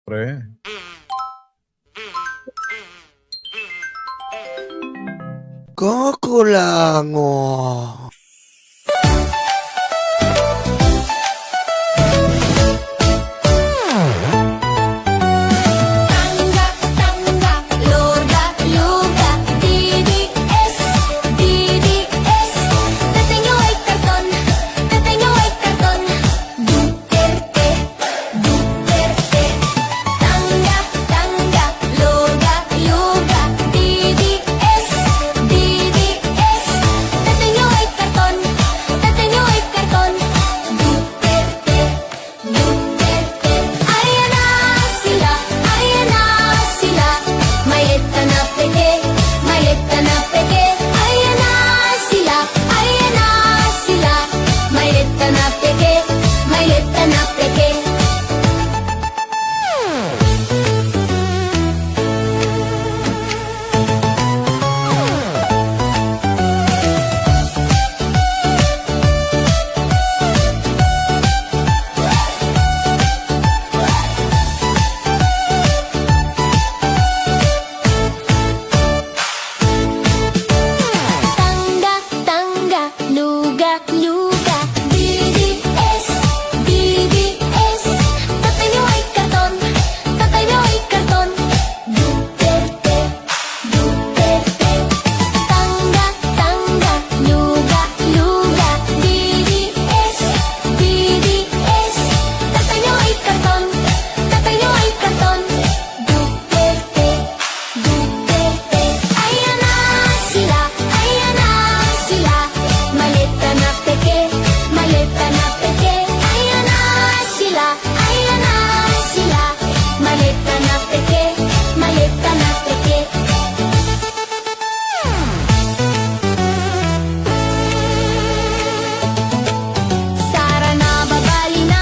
Pre. Kakulango. Tangga, tangga, loga, luga, DDS, DDS. Tatay nyo ay karton, tatay nyo ay karton. Duterte, Duterte. Tangga, tangga, loga, luga, DDS, DDS. Tatay nyo ay karton, tatay nyo ay karton. Duterte, Duterte. Ayan na sila, ayan na sila. Mayeta na peke, mayeta na peke. Ayan na sila, ayan na sila. Mayeta na peke, mayeta na peke. Tangga, tangga, luga, luga, DDS, DDS. Tatay nyo ay karton, tatay nyo ay karton. Duterte, Duterte. Tangga, tangga, luga, luga, DDS, DDS. Tatay nyo ay karton, tatay nyo ay karton. Duterte, Duterte. Ayan na sila, ayan na sila. Maleta na peke, maleta na peke. Ayan na sila, ayan na sila. Maleta na peke, maleta na peke. Sara nababali na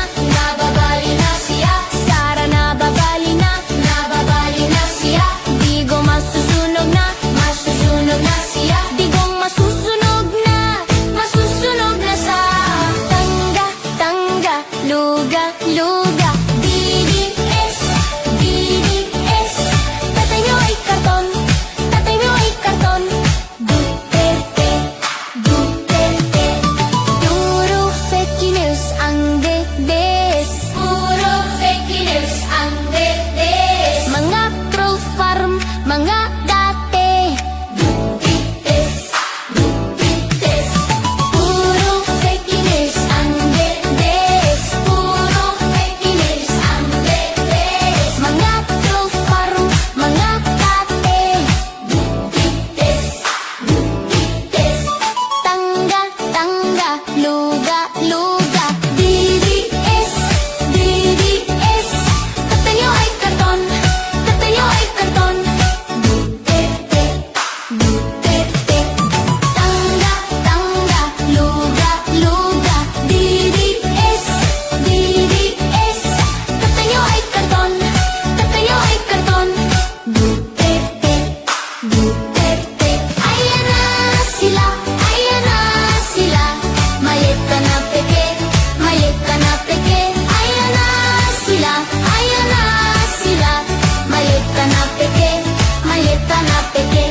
siya. Sara nababali na siya. Digong masusunog na siya. Digong masusunog na sa tangga, tangga, luga, luga. DDS, DDS. Tatay nyo ay karton, tatay nyo ay karton. Duterte, Duterte. Puro fake news ang dedes. Puro fake news ang dedes. Mga troll farm, mga dati. Dutites, dutites. Puro fake news ang dedes. Puro fake news ang dedes. Mga troll farm, mga dati. Dutites, dutites. Tangga, tangga, luga, luga. DDS, DDS. Tatay nyo ay karton, tatay nyo ay karton. Duterte, Duterte. Tangga, tangga, luga, luga. DDS, DDS. Tatay nyo ay karton, tatay nyo ay karton. Duterte, Duterte. Ayan na sila, ayan na sila. Maleta na peke, maleta na peke. Ayan na sila, ayan na sila. Maleta na peke, maleta na peke.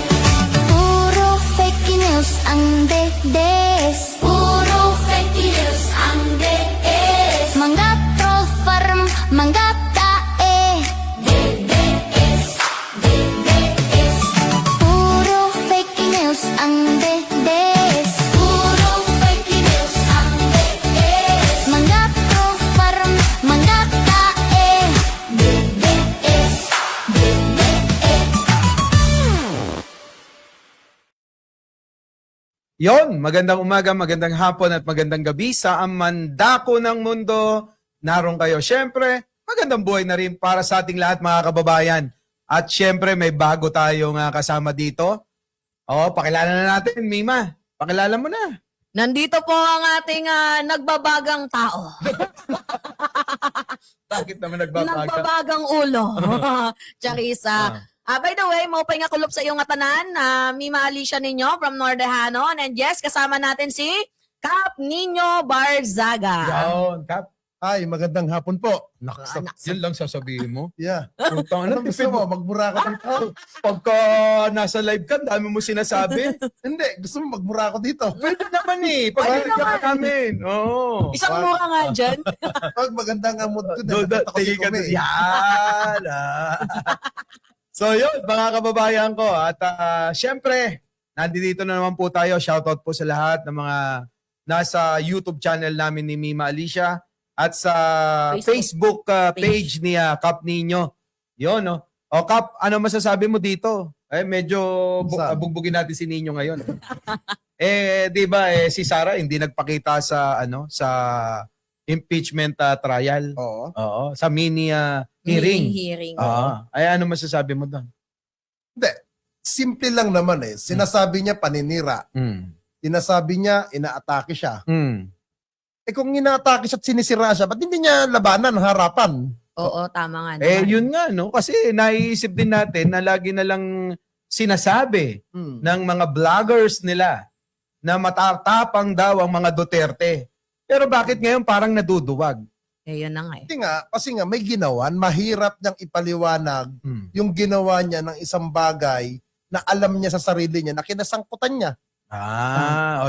Puro fake news ang dedes. Puro fake news ang dedes. Mga troll farm, mga tae. DDS, DDS. Puro fake news ang dedes. Puro fake news ang dedes. Mga troll farm, mga tae. DDS, DDS. Yon, magandang umaga, magandang hapon at magandang gabi sa amandako ng mundo. Naroon kayo. Siyempre, magandang buhay na rin para sa ating lahat mga kababayan. At siyempre, may bago tayong kasama dito. Pakilala na natin, Mima. Pakilala mo na. Nandito po ang ating nagbabagang tao. Bakit naman nagbabaga? Nagbabagang ulo. Charissa. By the way, maupay nga kulop sa iyong tanan. Mima Alicia ninyo from Nordehanon. And yes, kasama natin si Cap Nino Barzaga. Yon, Kap. Hi, magandang hapon po. Yan lang sasabihin mo. Yeah. Putang ina, Anong gusto mo? Magbura ka dito? Pagka nasa live ka, dami mo sinasabi. Hindi, gusto mo magbura ko dito. Pwede naman eh. Pag ka namin. Oo. Isang mura nga dyan. Pag magandang ang mood ko, Do, nakita ko si tingin ka Kume. doon. Yan. So yun, mga kababayan ko. At syempre, nandito na naman po tayo. Shoutout po sa lahat ng mga nasa YouTube channel namin ni Mima Alicia at sa Facebook, page ni Kap Nino. Yun, no? O Kap, ano masasabi mo dito? Medyo Saan? bugbugin natin si Nino ngayon. Di ba si Sara hindi nagpakita sa sa impeachment trial. Oo. Oo, sa mini hearing. Hearing. Oo. Ay ano masasabi mo doon? Hindi. Simple lang naman eh. Sinasabi niya paninira. Sinasabi niya inaatake siya. Kung inaatake siya at sinisira siya, ba't hindi niya labanan, harapan? Oo, tama nga naman. Yun nga no, kasi naiisip din natin na lagi na lang sinasabi ng mga vloggers nila na matatapang daw ang mga Duterte. Pero bakit ngayon parang naduduwag? Yun na nga eh. Kasi nga may ginawan, mahirap niyang ipaliwanag yung ginawa niya ng isang bagay na alam niya sa sarili niya, na kinasangkutan niya.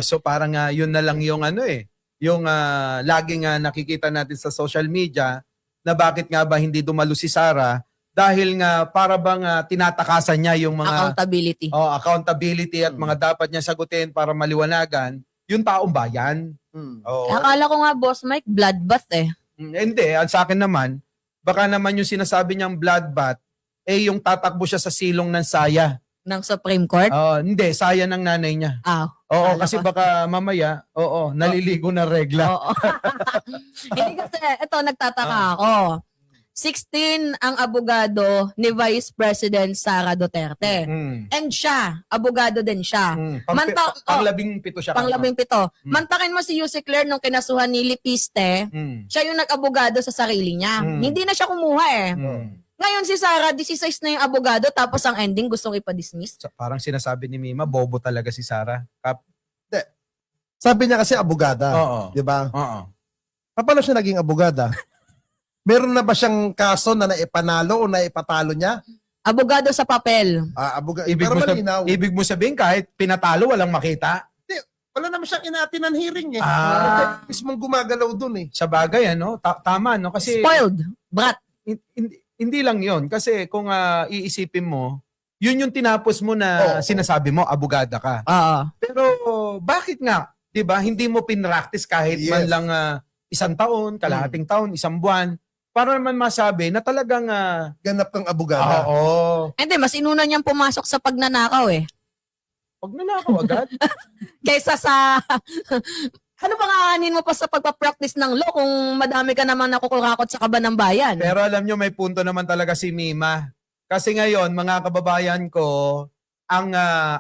So parang yun na lang yung yung laging nakikita natin sa social media na bakit nga ba hindi dumalo si Sara dahil nga para bang tinatakasan niya yung mga Accountability. accountability at mga dapat niya sagutin para maliwanagan yung taong bayan. Oo. Akala ko nga, Boss Mike, bloodbath eh. Hindi, sa akin naman, baka naman yung sinasabi niyang bloodbath yung tatakbo siya sa silong ng saya. Ng Supreme Court. Hindi, saya ng nanay niya. Oo, Akala kasi ko. baka mamaya, naliligo na regla. Oo. Hindi kasi, ito, nagtataka ako. 16 ang abogado ni Vice President Sara Duterte. And siya, abogado din siya. Panglabing-pito siya. Panglabing-pito. Mantakin mo si Yusek Claire nung kinasuhan ni Lipiste, siya yung nag-abogado sa sarili niya. Hindi na siya kumuha eh. Ngayon si Sara, 16 na yung abogado, tapos ang ending gustong ipa-dismiss. Parang sinasabi ni Mima, bobo talaga si Sara. Sabi niya kasi abogada. Oo. Di ba? Oo. Paano siya naging abogada? Meron na ba siyang kaso na naipanalo o naipatalo niya? Abogado sa papel. Pero malinaw. Ibig mo sabihin kahit pinatalo, walang makita? Wala naman siyang inaatinan hearing eh. Mismong gumagalaw dun eh. Sa bagay, tama, no? Kasi Spoiled. Brat. hindi lang yon. Kasi kung iisipin mo, yun yung tinapos mo na sinasabi mo, abogada ka. Oo. Pero bakit nga, 'di ba? Hindi mo pinractice kahit man lang isang taon, kalahating taon, isang buwan para naman masabi na talagang Ganap kang abogada. oo. Hindi, mas inuna niyang pumasok sa pagnanakaw eh. Pag nanakaw agad. Kaysa sa... ano bang aanin mo pa sa pagpapractice ng law kung madami ka naman nakukurakot sa kaban ng bayan? Pero alam nyo, may punto naman talaga si Mima. Kasi ngayon, mga kababayan ko, ang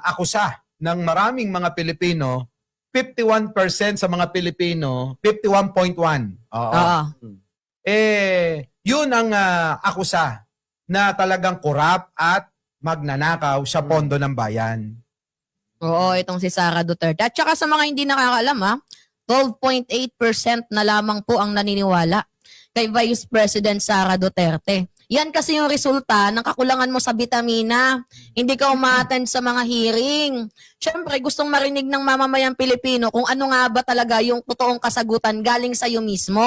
akusa ng maraming mga Pilipino, 51% sa mga Pilipino, 51.1. Oo. Yun ang akusa na talagang korap at magnanakaw sa pondo ng bayan. Oo, itong si Sara Duterte. At saka sa mga hindi nakakaalam 12.8% na lamang po ang naniniwala kay Vice President Sara Duterte. Yan kasi yung resulta ng kakulangan mo sa bitamina. Hindi ka umaattend sa mga hearing. Siyempre, gustong marinig ng mamamayang Pilipino kung ano nga ba talaga yung totoong kasagutan galing sa iyo mismo.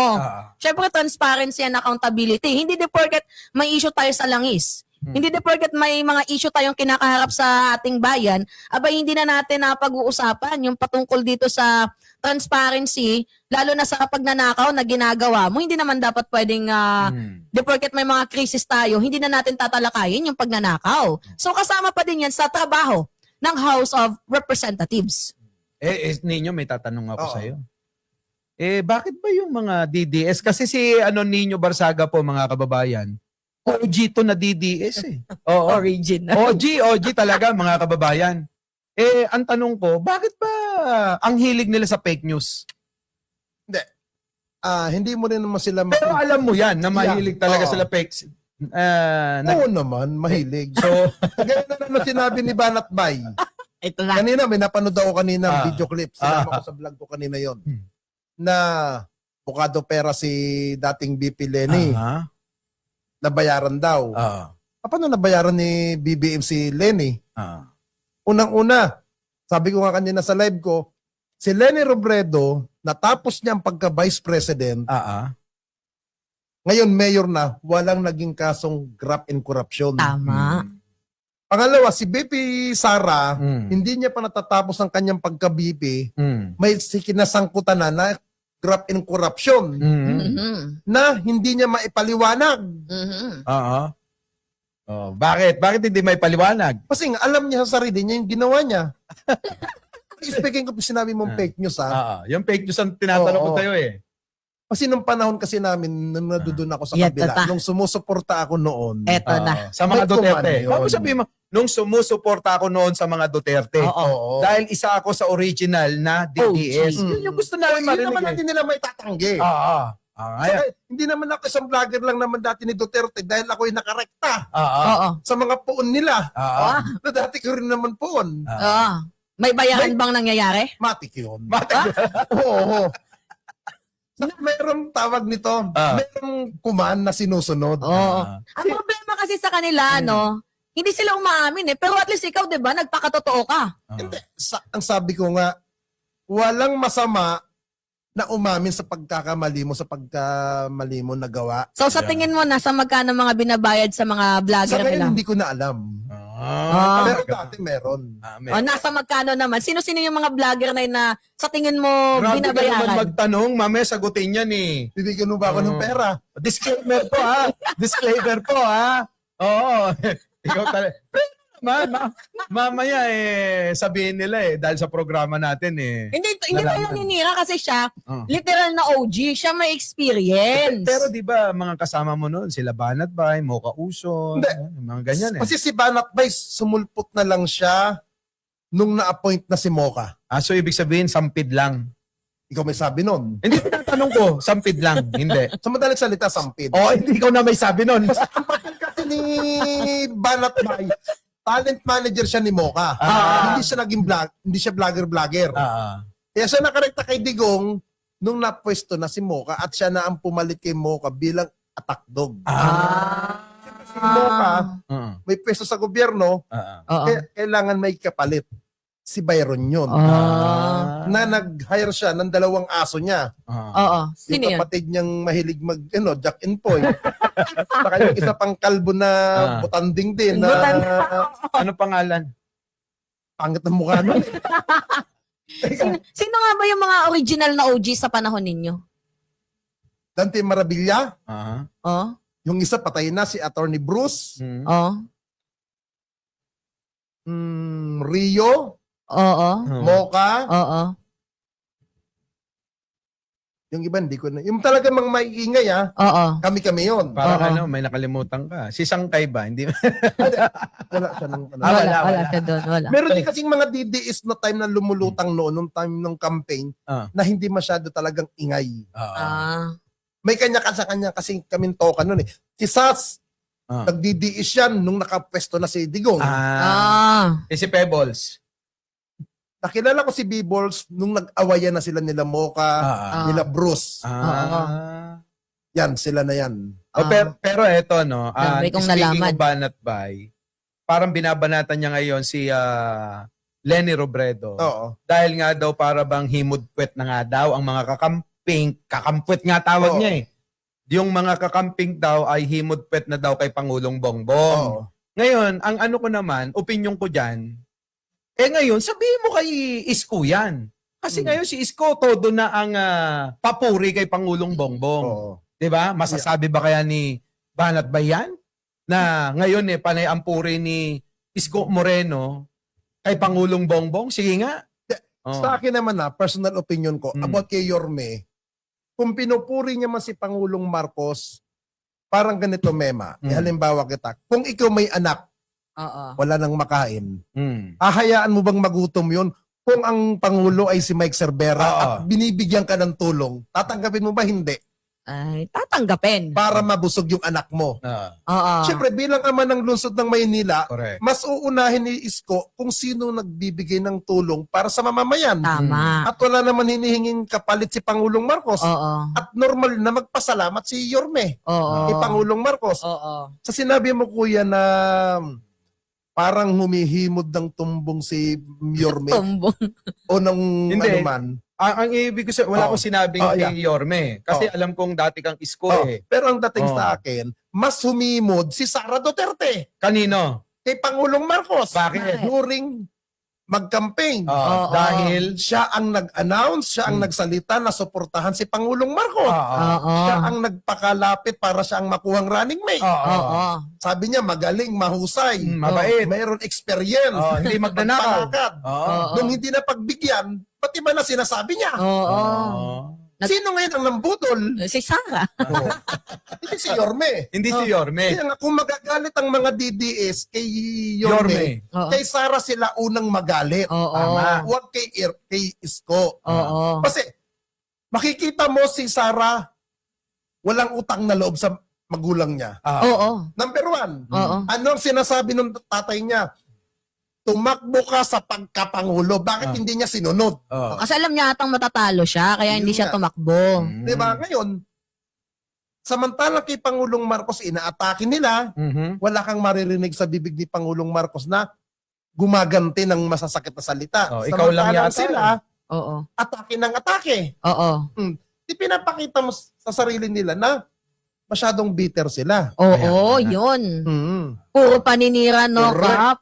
Siyempre, transparency and accountability. Hindi de porket may issue tayo sa langis. Hindi de porket may mga issue tayong kinakaharap sa ating bayan, abay hindi na natin pag-uusapan yung patungkol dito sa transparency, lalo na sa pagnanakaw na ginagawa mo. Hindi naman dapat pwedeng de porket may mga krisis tayo, hindi na natin tatalakayin yung pagnanakaw. So kasama pa din yan sa trabaho ng House of Representatives. Ninyo, may tatanong ako sa'yo. Bakit ba yung mga DDS? Kasi si Nino Barsaga po, mga kababayan, OG to na DDS eh. Oo. Original. OG talaga, mga kababayan. Ang tanong ko, bakit ba ang hilig nila sa fake news? Hindi mo rin naman sila Pero alam mo yan, na mahilig talaga Oo. sila fake. Oo naman, mahilig. So, ganyan na naman sinabi ni Banat Bay. Ito na. Kanina, may napanood ako kanina Ah. video clip. Sinama ko sa vlog ko kanina yon na bukado pera si dating BP Lenny. Aha. Nabayaran daw. Paano nabayaran ni BBM si Lenny? Unang-una, sabi ko nga kanina sa live ko, si Lenny Robredo, natapos niya ang pagka-vice president, ngayon mayor na, walang naging kasong graft and corruption. Tama. Pangalawa, si BP Sara, Mm. hindi niya pa natatapos ang kanyang pagka-BP, Mm. may kinasangkutan na graft and corruption Mm. Mhm. na hindi niya maipaliwanag. Mhm. Oh, bakit? Bakit hindi may paliwanag? Kasi nga, alam niya sa sarili niya yung ginawa niya. Speaking of sinabi mong fake news, ha? Yung fake news ang tinatanong ko Oo. tayo eh. Kasi nung panahon kasi namin, nung nadudun ako sa Yan, kabila, tata. nung sumusuporta ako noon, Eto na. Sa mga May Duterte. kuman yun. Bago sabihin mo, nung sumusuporta ako noon sa mga Duterte. Oo. Dahil isa ako sa original na DDS. OG. Yun yung gusto namin Yun marinig naman eh. natin nila may tatanggi. Ayan. Saka, hindi naman ako isang vlogger lang naman dati ni Duterte dahil ako'y nakarekta Oo. sa mga poon nila. Ah. Na dati ko rin naman poon. Oo. May bayaran bang nangyayari? Matik yun. Matik. Oo. Saka mayroong tawag nito, mayroong kuman na sinusunod. Oo. Ang problema kasi sa kanila, no, hindi sila umaamin eh. Pero at least ikaw, di ba, nagpakatotoo ka. Hindi. Ang sabi ko nga, walang masama na umamin sa pagkakamali mo, sa pagkamali mo na gawa. So sa tingin mo, nasa magkano mga binabayad sa mga Sa vlogger nila? ngayon, hindi ko na alam. Pero dati meron. O nasa magkano naman? Sino-sino yung mga vlogger na yun na sa tingin mo Grabe ka naman binabayaran? magtanong, mamaya sagutin yan eh. Bibigyan mo ba ako ng pera? Disclaimer po ha. Disclaimer po ha. Oo. Ikaw talaga. Mamaya eh, sabihin nila eh, dahil sa programa natin eh. Hindi tayo Nalaman. naninira kasi siya, Oh. literal na OG. Siya may experience. Pero di ba mga kasama mo noon, sila Banat Bay, Mocha Uso, Hindi. mga ganyan eh. Kasi si Banat Bay, sumulpot na lang siya nung na-appoint na si Mocha. So ibig sabihin, sampid lang. Ikaw may sabi nun. Hindi tinatanong ko, sampid lang. Hindi. Sa madaling salita, sampid. Oo, hindi ikaw na may sabi noon. Kasi ni Banat Bay, talent manager siya ni Mocha. Hindi siya naging hindi siya vlogger. Kaya siya nakarekta kay Digong nung napwesto na si Mocha at siya na ang pumalit kay Mocha bilang attack dog. Si Mocha, may pwesto sa gobyerno, Oo. kailangan may kapalit. Si Byron yun. Na nag-hire siya ng 2 aso niya. Oo. Yung Sino yun? kapatid niyang mahilig Jack and Poy. Saka yung isa pang kalbo na butanding din. Na Ano pangalan? pangit ng mukha nun. Sino nga ba yung mga original na OG sa panahon ninyo? Dante Marabilla. Oh? Yung isa patay na, si Attorney Bruce. Oh? Rio. Oo? Mocha. Oo? Yung iba, hindi ko na. Yung talaga mga maiingay, Oo? kami-kami yun. Parang may nakalimutan ka. Si Sangkay ba? Hindi. Wala siya ng Wala siya doon. Wala. Meron din kasing mga DDS na time na lumulutang noon, nung time ng campaign, na hindi masyado talagang ingay. May kanya-kanya kasi kaming toka noon eh. Si Sas, nag-DDS yan nung nakapwesto na si Digong. Si Pebbles. Nakilala ko si B-Balls nung nag-awayan na sila nila Mocha, nila Bruce. Yan, sila na yan. Pero eto, no, Dami kong speaking nalaman. of Banat Bay, parang binabanatan niya ngayon si Lenny Robredo. Oo. Dahil nga daw para bang himudpwet na nga daw ang mga kakampwet nga tawag Oo. niya eh. Yung mga kakamping daw ay himudpwet na daw kay Pangulong Bongbong. Oo. Ngayon, ang ano ko naman, opinion ko dyan, ngayon, sabihin mo kay Isko yan. Kasi ngayon si Isko, todo na ang papuri kay Pangulong Bongbong. Oo. 'Di ba? Masasabi ba kaya ni Banat ba yan? Na ngayon panay ang puri ni Isko Moreno kay Pangulong Bongbong? Sige nga. Sa akin naman personal opinion ko, about kay Yorme, kung pinupuri niya man si Pangulong Marcos, parang ganito, Mema. Halimbawa kita, kung ikaw may anak, wala nang makain, hahayaan mo bang magutom yun? Kung ang Pangulo ay si Mike Cervera at binibigyan ka ng tulong, tatanggapin mo ba? Hindi. Ay, tatanggapin. para mabusog yung anak mo. Oo. Siyempre, bilang ama ng lungsod ng Maynila, Correct. mas uunahin ni Isko kung sino nagbibigay ng tulong para sa mamamayan. Tama. At wala naman hinihinging kapalit si Pangulong Marcos. Oo. At normal na magpasalamat si Yorme Oo. kay Pangulong Marcos. Oo. Sa sinabi mo, kuya, na parang humihimod ng tumbong si Yorme Tumbong. o ng Hindi. ano man. Ang ibig ko sabihin, wala Oo. ko sinabing Yeah. kay Yorme. Kasi alam kong dati kang isko Oh, eh. pero ang dating Oh. sa akin, mas humimod si Sara Duterte Kanino? kay Pangulong Marcos. Bakit? During mag-campaign. Oo. Dahil Siya ang nag-announce, siya ang nagsalita na suportahan si Pangulong Marcos. Oo. Siya ang nagpakalapit para siya ang makuhang running mate. Oo. Sabi niya, magaling, mahusay, Mabait. mayroon experience, Hindi magnanakaw. magpalakad. Oo. Nung hindi na pagbigyan, pati ba na sinasabi niya? Oo. Sino ngayon ang nambudol? Si Sarah. Hindi si Yorme. Hindi si Yorme. Kaya nga, kung magagalit ang mga DDS kay Yorme, Oo. kay Sara sila unang magalit. Oo. Tama. Huwag kay Isko. Oo. Kasi makikita mo si Sara walang utang na loob sa magulang niya. Oo. Number one, Oo. ano ang sinasabi ng tatay niya? Tumakbo ka sa pagkapangulo. Bakit hindi niya sinunod? Kasi alam niya atang matatalo siya, kaya hindi Yun siya nga. tumakbo. Di ba? Ngayon, samantalang kay Pangulong Marcos, inaatake nila, wala kang maririnig sa bibig ni Pangulong Marcos na gumaganti ng masasakit na salita. Ikaw lang Samantalang yata. sila, Oo. atake ng atake. Oo. Di pinapakita mo sa sarili nila na masyadong bitter sila. Oo, Ayan. yun. Mm. Puro paninira, no, Correct. Kap?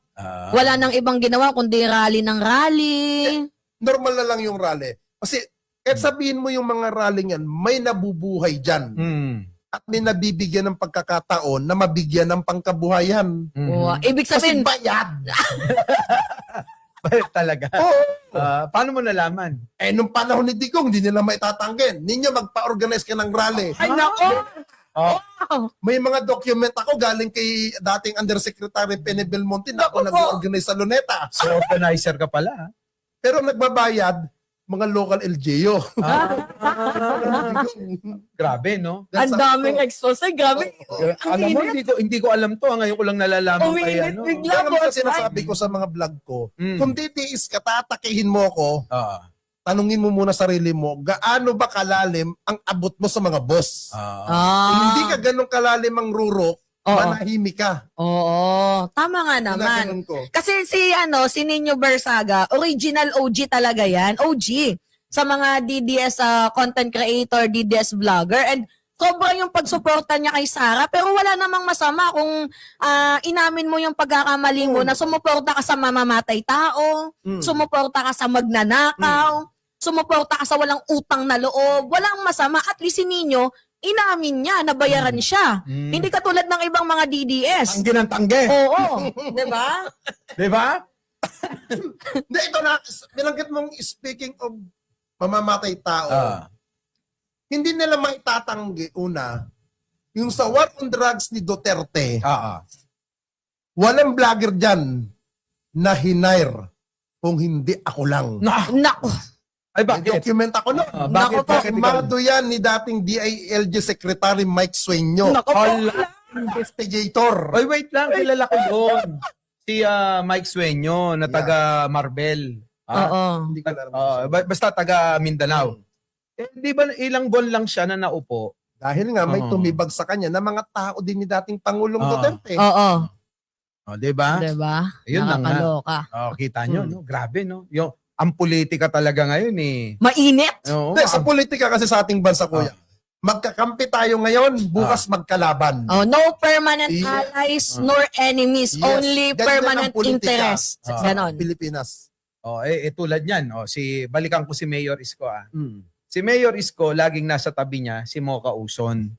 Wala nang ibang ginawa kundi rally ng rally. Normal na lang yung rally. Kasi kahit sabihin mo yung mga rally yan, may nabubuhay dyan. At may nabibigyan ng pagkakataon na mabigyan ng pangkabuhayan. Oo. Ibig Kasi sabihin, bayad. Talaga. Oo. Paano mo nalaman? Eh, nung panahon ni Digong, hindi nila maitatanggen. Ninyo, magpa-organize ka ng rally. Ay, nako! May mga document ako galing kay dating Undersecretary Penny Belmonte na ako nag-organize sa Luneta. So, organizer ka pala. Pero nagbabayad, mga local LGU. Grabe, no? ang daming expose. Grabe. Alam mo, hindi ko alam to. Ngayon ko lang nalalaman kay Umiinit ano. bigla. Kaya naman sinasabi ko sa mga vlog ko, kung titiis ka, tatakihin mo ako, tanungin mo muna sarili mo, gaano ba kalalim ang abot mo sa mga boss? Kung hindi ka ganun kalalim ang rurok, Oo. manahimik ka. Oo. Tama nga Ginaganon naman. ko. Kasi si Nino Bersaga, original OG talaga yan. OG. Sa mga DDS content creator, DDS vlogger. And sobra yung pagsuporta niya kay Sarah. Pero wala namang masama kung inamin mo yung pagkakamali mo na sumuporta ka sa mamamatay tao, sumuporta ka sa magnanakaw, sumuporta ka sa walang utang na loob. Walang masama. At least si Nino, inamin niya, nabayaran siya. Hindi katulad ng ibang mga DDS. Ang ginantangge. Oo. Di ba? Di ba? Hindi, ito na, binanggit mong speaking of mamamatay tao, hindi nila maitatanggi, una, yung sa war on drugs ni Duterte, walang vlogger dyan na hinire kung hindi ako lang. Nako. Ay, May bakit? document ako na. Bakit? Nako po, Bakit ikaw? Mado yan ni dating DILG Secretary Mike Sueño. Nako po. Investigator. Ay, wait lang. Kilala ko yun. Si Mike Sueño na taga Marbel. Oo. Hindi ko alam. Basta taga Mindanao. Di ba ilang buwan lang siya na naupo? Dahil nga may Oo. tumibag sa kanya na mga tao din ni dating Pangulong Oo. Duterte. Oo. Di ba? Diba? Yun lang nga. Nakakaloka. Kita nyo, no? Grabe, no? Ang politika talaga ngayon eh. Mainit. Oo, Hindi, sa politika kasi sa ating bansa, kuya, magkakampi tayo ngayon, bukas magkalaban. Oh, no permanent Yeah. allies nor enemies, Yes. only Ganyan permanent ang politika. interest. Ganon. Pilipinas. tulad niyan. Balikan ko si Mayor Isko. Si Mayor Isko, laging nasa tabi niya, si Mocha Uson.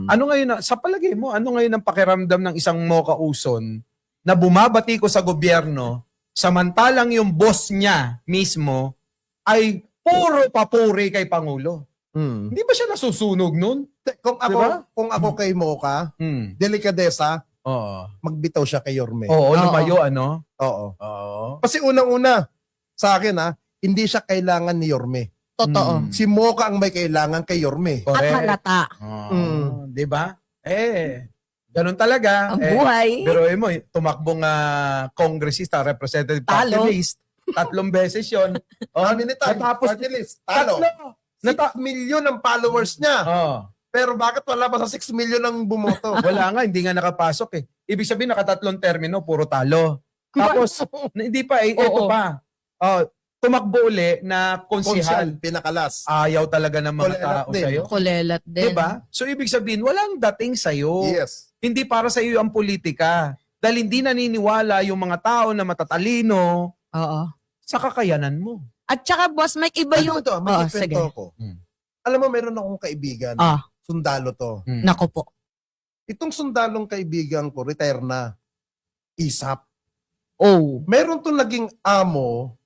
Ano ngayon, sa palagay mo, ano ngayon ang pakiramdam ng isang Mocha Uson na bumabati ko sa gobyerno, samantalang yung boss niya mismo ay puro papuri kay Pangulo? Hindi ba siya nasusunog nun? Kung ako, Diba? kung ako kay Mocha, delikadesa, Oo. magbitaw siya kay Yorme. Oo, lumayo, ano? Oo. Oo. Kasi unang-una, sa akin hindi siya kailangan ni Yorme. Totoo. Si Mocha ang may kailangan kay Yorme. At Correct. halata. Di ba? Ganun talaga. Ang buhay. Biruin mo, tumakbong congressista, representative party Talo. list. 3 beses yun. How many times? Natapos Party list. Talo. 6 million ang followers niya. Oh, Pero bakit wala pa sa 6 million ang bumoto? wala nga, hindi nga nakapasok eh. Ibig sabihin, nakatatlong termino, puro talo. Tapos, hindi pa eh, ito Oo. pa. Oh, tumakbo uli na konsihal. Konsihal, pinakalas. Ayaw talaga ng mga Kulelat tao din. sa'yo. Kulelat din. Diba? So, ibig sabihin, walang dating sa'yo. Yes. Hindi para sa iyo ang politika. Dahil hindi naniniwala yung mga tao na matatalino Oo. sa kakayanan mo. At saka, boss Mike, iba yung... Ito, Oh, magkikwento sige. ako. Alam mo, meron akong kaibigan. Ah. Sundalo to. Nako po. Itong sundalong kaibigan ko, retire na. ISAP. Oh. Meron to naging amo.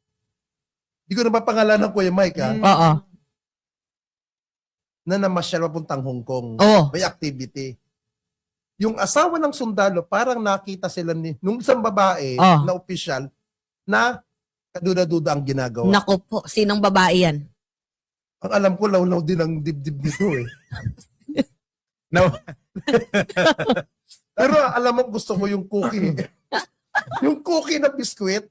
Hindi ko na mapangalan ng Kuya Mike, ha? Oo. Na namasyal papuntang Hong Kong. Oo. May activity. Yung asawa ng sundalo, parang nakita sila nung isang babae Ah. na opisyal na kaduda-duda ang ginagawa. Nako po. Sinong babae yan? Ang alam ko, law-law din ang dibdib nito eh. No. Pero alam mo, gusto ko yung cookie. Yung cookie na biskwit.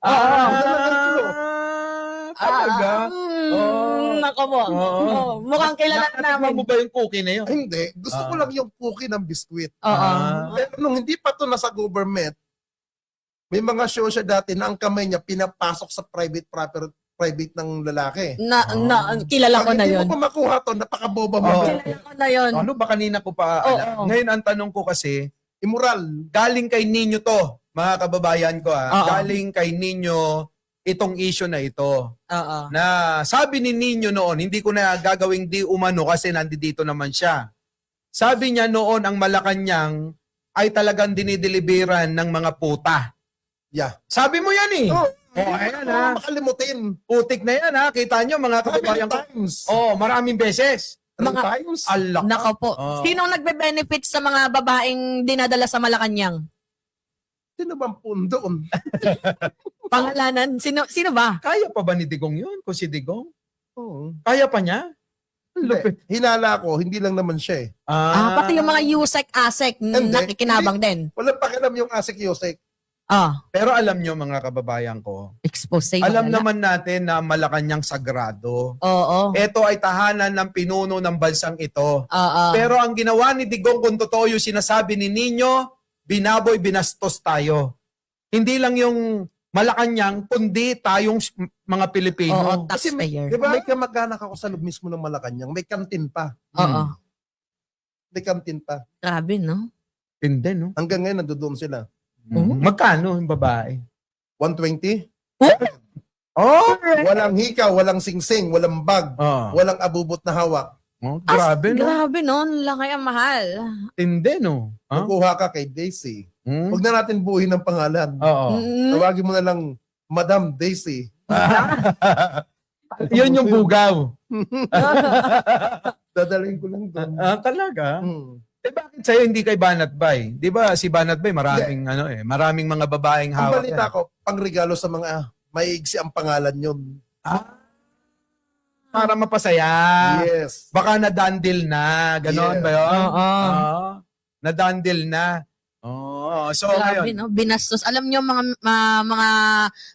Talaga? Oh. Nako po. Oo. Mukhang kilala Natikman namin. mo ba yung cookie na yun? Hindi. Gusto ko lang yung cookie ng biskwit. Oo. Pero nung hindi pa to nasa government, may mga show siya dati na ang kamay niya pinapasok sa private ng lalaki. Kilala ko Pag na hindi yun. mo pa makuha to, napakaboba mo. Oo. Kilala ko na yun. Ano ba kanina ko pa Oo. alam? Ngayon ang tanong ko kasi, Immoral. galing kay Ninyo to, mga kababayan ko Oo. galing kay Ninyo itong issue na ito. Oo. Na sabi ni Ninyo noon, hindi ko na gagawing di umano kasi nandito naman siya. Sabi niya noon ang Malacanang ay talagang dinideliveran ng mga puta. Yeah. Sabi mo yan eh. Oh, ayan hindi ha. mo makalimutin. Putik na yan ha. Kita nyo mga How many kababayan ko. times? Oh, maraming beses. Three Mga- times? Allah. Nako po. Oo. Sinong nagbe-benefit sa mga babaeng dinadala sa Malacanang? Sino bang pundoon? Pangalanan? Sino ba? Kaya pa ba ni Digong yun? Kung si Digong? Oo. Kaya pa niya? Lupit. Hinala ko, hindi lang naman siya eh. Pati yung mga USEC, ASEC, Hindi. nakikinabang din. Walang pakialam yung Asik Yosek. Pero alam nyo mga kababayan ko, Expose sa'yo. alam wala. naman natin na Malacanang sagrado. Oo. Ito ay tahanan ng pinuno ng bansang ito. Oo. Pero ang ginawa ni Digong, kung totoo yung sinasabi ni Nino, binaboy, binastos tayo. Hindi lang yung Malacanang, kundi tayong mga Oo, Pilipino. taxpayer. Di ba? May kamag-anak ako sa loob mismo ng Malacanang. May kantin pa. Oo. May kantin pa. Grabe, no? Hindi, no? Hanggang ngayon, nandoon sila. Magkano yung babae? 120? Oh! Walang hika, walang singsing, walang bag, Oh, walang abubot na hawak. grabe, no? Grabe, no? Laki ang mahal. Hindi, no? Huh? Kukuha ka kay Daisy. Hmm? Huwag na natin buuin ng pangalan. Oo. Mm. Tawagin mo na lang Madam Daisy. Yun yung bugaw. Dadalhin ko lang doon. Talaga? Hmm. Eh bakit sa'yo hindi kay Banat Bay? Di ba si Banat Bay maraming maraming mga babaeng Ang hawak. balita ko, pangregalo sa mga maiigsi ang pangalan yun. Para mapasaya. Yes. Baka nadandil na. Ganon Yes. ba yun? Oo. Nadandil na. Oh, so Grabe, ngayon. no? Binastos. Alam nyo, mga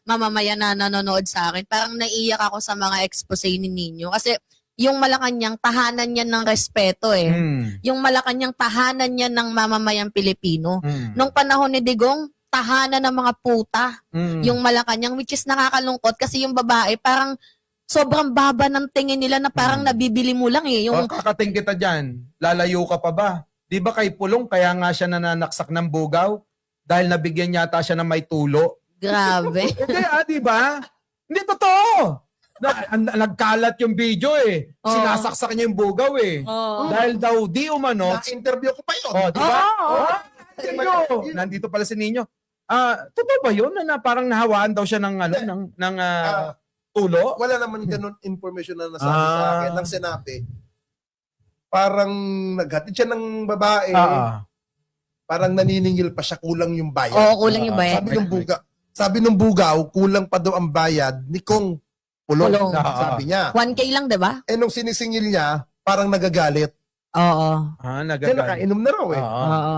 mamamayan na nanonood sa akin, parang naiiyak ako sa mga expose ni Nino. Kasi yung Malacanang, tahanan niya ng respeto eh. Yung Malacanang, tahanan niya ng mamamayang Pilipino. Nung panahon ni Digong, tahanan ng mga puta. Yung Malacanang, which is nakakalungkot kasi yung babae, parang sobrang baba ng tingin nila na parang nabibili mo lang eh. Yung, Kakating kita dyan. Lalayo ka pa ba? Di ba kay Pulong kaya nga siya nananaksak ng bugaw? Dahil nabigyan yata siya ng may tulo. grabe. Kaya, di ba? Hindi totoo. Nagkalat yung video eh. Oo. Sinasaksak niya yung bugaw eh. Oo. Dahil daw di umano. Na-interview ko pa yun. Oh, di ba? Oo. Ninyo. Nandito pala si Ninyo. Totoo ba yun na parang nahawaan daw siya ng tulo? Wala naman ganun information na nasabi sa akin. Nang sinabi, parang naghatid siya ng babae, parang naniningil pa siya, kulang yung bayad. Oo, kulang yung bayad. Sabi ng bugaw, kulang pa daw ang bayad ni Kong. Pulong. Pulong. Sabi niya. 1K lang, di ba? Eh nung sinisingil niya, parang nagagalit. Oo. Ah, Kasi nagagal. nakainom na raw eh. Oo. Oo.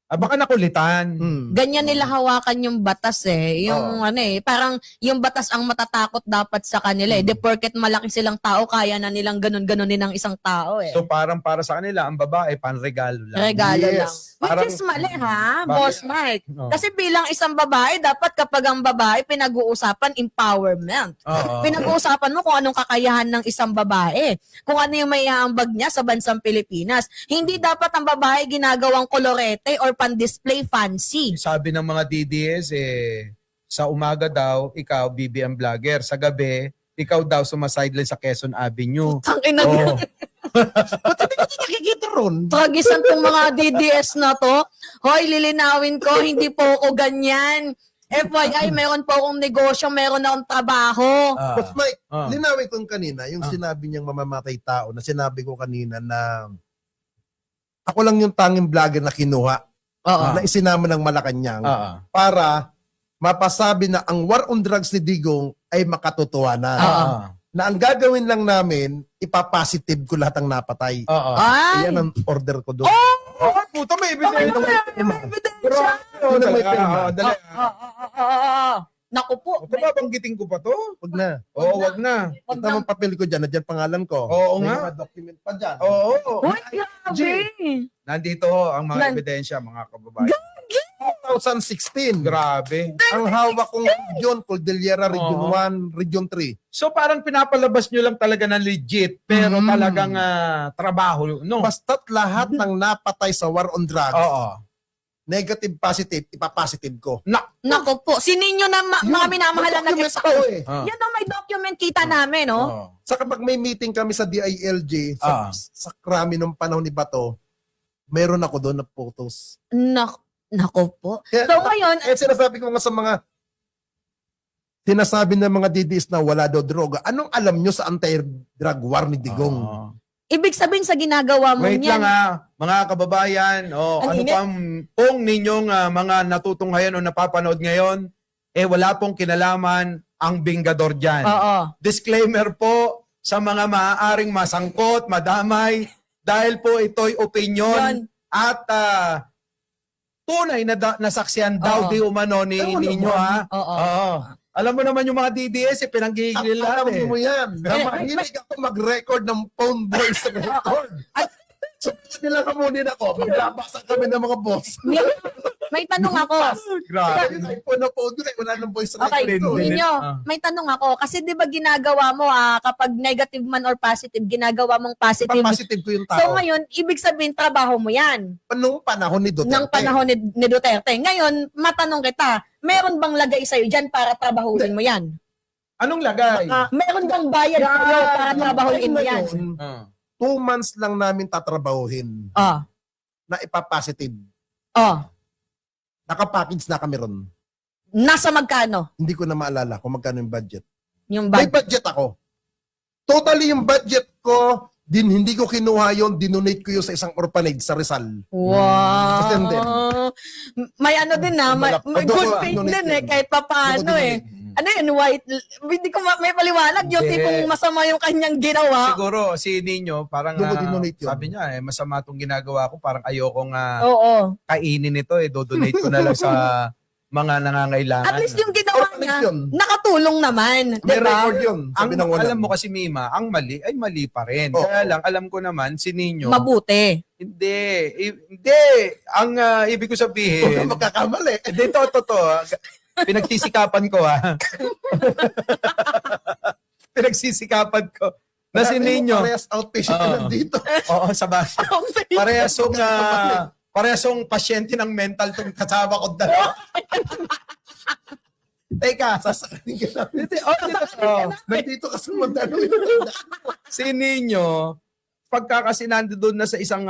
Ah, baka nakulitan. Ganyan nila hawakan yung batas eh. Yung ano eh, parang yung batas ang matatakot dapat sa kanila eh. De porket malaki silang tao, kaya na nilang ganun-ganunin ng isang tao eh. So parang para sa kanila, ang babae, panregalo lang. Regalo Yes. lang. Which Parang- is mali ha, Bakit? Boss Mike. Oo. Kasi bilang isang babae, dapat kapag ang babae, pinag-uusapan empowerment. Oo. Pinag-uusapan mo kung anong kakayahan ng isang babae. Kung ano yung may aambag niya sa bansang Pilipinas. Hindi dapat ang babae ginagawang kolorete or pan-display fancy. Sabi ng mga DDS, sa umaga daw, ikaw, BBM vlogger. Sa gabi, ikaw daw sumasideline sa Quezon Avenue. Ang ina Oh. Ba't hindi ko nakikita ron? Tragisan tong mga DDS na to. Hoy, lilinawin ko, hindi po ako ganyan. FYI, meron po akong negosyo, meron akong trabaho. Ah. But Mike, Ah. linawin ko kanina, yung Ah. sinabi niyang mamamatay tao na sinabi ko kanina na ako lang yung tanging vlogger na kinuha Oo. na isinama ng Malacanang Ah. para mapasabi na ang war on drugs ni Digong ay makatotohanan. Ah. Na ang gagawin lang namin, ipapositive ko lahat ng napatay. Ah. Ay! Yan ang order ko doon. Oh, puta, may ebidensya. Pero, Yun ang may talaga, pirma. dali. Naku po. Ito babanggitin ko pa to? Wag na. Oo, wag na. Wag Ito ang papel ko dyan, nandiyan pangalan ko. Oo May nga. mga document pa dyan. Oo. Uy, grabe. Nandito ang mga Nan- ebidensya, mga kababayan. 2016. Grabe. Ang hawak kong region, Cordillera Region Oo. 1, Region 3. So parang pinapalabas nyo lang talaga ng legit, pero Mm. talagang trabaho, no? Basta't lahat ng napatay sa war on drugs, Oo. negative, positive, ipapositive ko. Naku po. Sininyo na mga minamahalan na Document sa ko eh. Ah. Yan ang may document kita namin, no? Oo. Sa kapag may meeting kami sa DILG, Ah. sa krami nung panahon ni Bato, meron ako doon na photos. Naku po. Kaya, So ngayon, eh, sinasabi ko nga sa mga sinasabi ng mga DDS na wala daw droga. Anong alam nyo sa anti-drug war ni Digong? Oo. ibig sabihin sa ginagawa mo Wait lang niyan, mga kababayan, Ang ano init. pang kung ninyong mga natutunghayan o napapanood ngayon, wala pong kinalaman ang Bingador dyan. oo. Disclaimer po sa mga maaaring masangkot, madamay, dahil po ito'y opinion Yun. at tunay na nasaksiyan Oo. daw di umano ni Ano ninyo naman? ha. Oo. Oo. Alam mo naman yung mga DDS, pinanggigil Alam lahat mo yan. Eh, Mahilig ako mag-record ng phone voice record. So, nila kamunin ako. Maglabasa kami ng mga boss. May tanong ako. Grabe. Yung iPhone na phone ko, wala ng voice Okay, record. Minute. ninyo, Ah. may tanong ako. Kasi di ba ginagawa mo, kapag negative man or positive, ginagawa mong positive. Positive ko yung So tao. ngayon, ibig sabihin, trabaho mo yan. Nung panahon ni Duterte. Ng panahon ni Duterte. Ngayon, matanong kita, meron bang lagay sa'yo dyan para trabahuin mo yan? Anong lagay? Meron bang bayad sa'yo para trabahuin mo yan? 2 months lang namin tatrabahuhin Oh, na ipapositive. oh. Nakapackage na kami ron. Nasa magkano? Hindi ko na maalala kung magkano yung budget. Yung May bag. budget ako. Totally yung budget ko, hindi ko kinuha yon, dinonate ko yun sa isang orphanage sa Rizal. Wow. Kasi hindi. May ano din na, may Doon good ko, faith donate din yun. kahit papaano Hindi ko eh. Ano yun, white, hindi ko may paliwanag yung Hindi. tipong masama yung kanyang ginawa. Siguro si Ninyo parang Doon ko dinonate yun. sabi niya masama tong ginagawa ko, parang ayokong Oo. kainin ito do-donate ko na lang sa mga nangangailangan. At least yung ginawa Orphanage niya, yun. nakatulong naman. May Diba? record yun. ang Sabi ng wala. alam mo kasi Mima, ang mali ay mali pa rin. Oo. Kaya lang alam ko naman si Ninyo, Mabuti. hindi, hindi. Ang ibig ko Huwag sabihin, kang magkakamali. hindi to. Pinagsisikapan ko Pinagsisikapan ko. Na si Ninyo, Parehas outpatient ka Oo. lang dito. oo, sa bahay. Parehasong pasyente ng mental tong kasama ko dalawa. Teka, Sasakaling ka namin. Nandito ka sa Mandalo. si Ninyo, pagka kasi nandoon na sa isang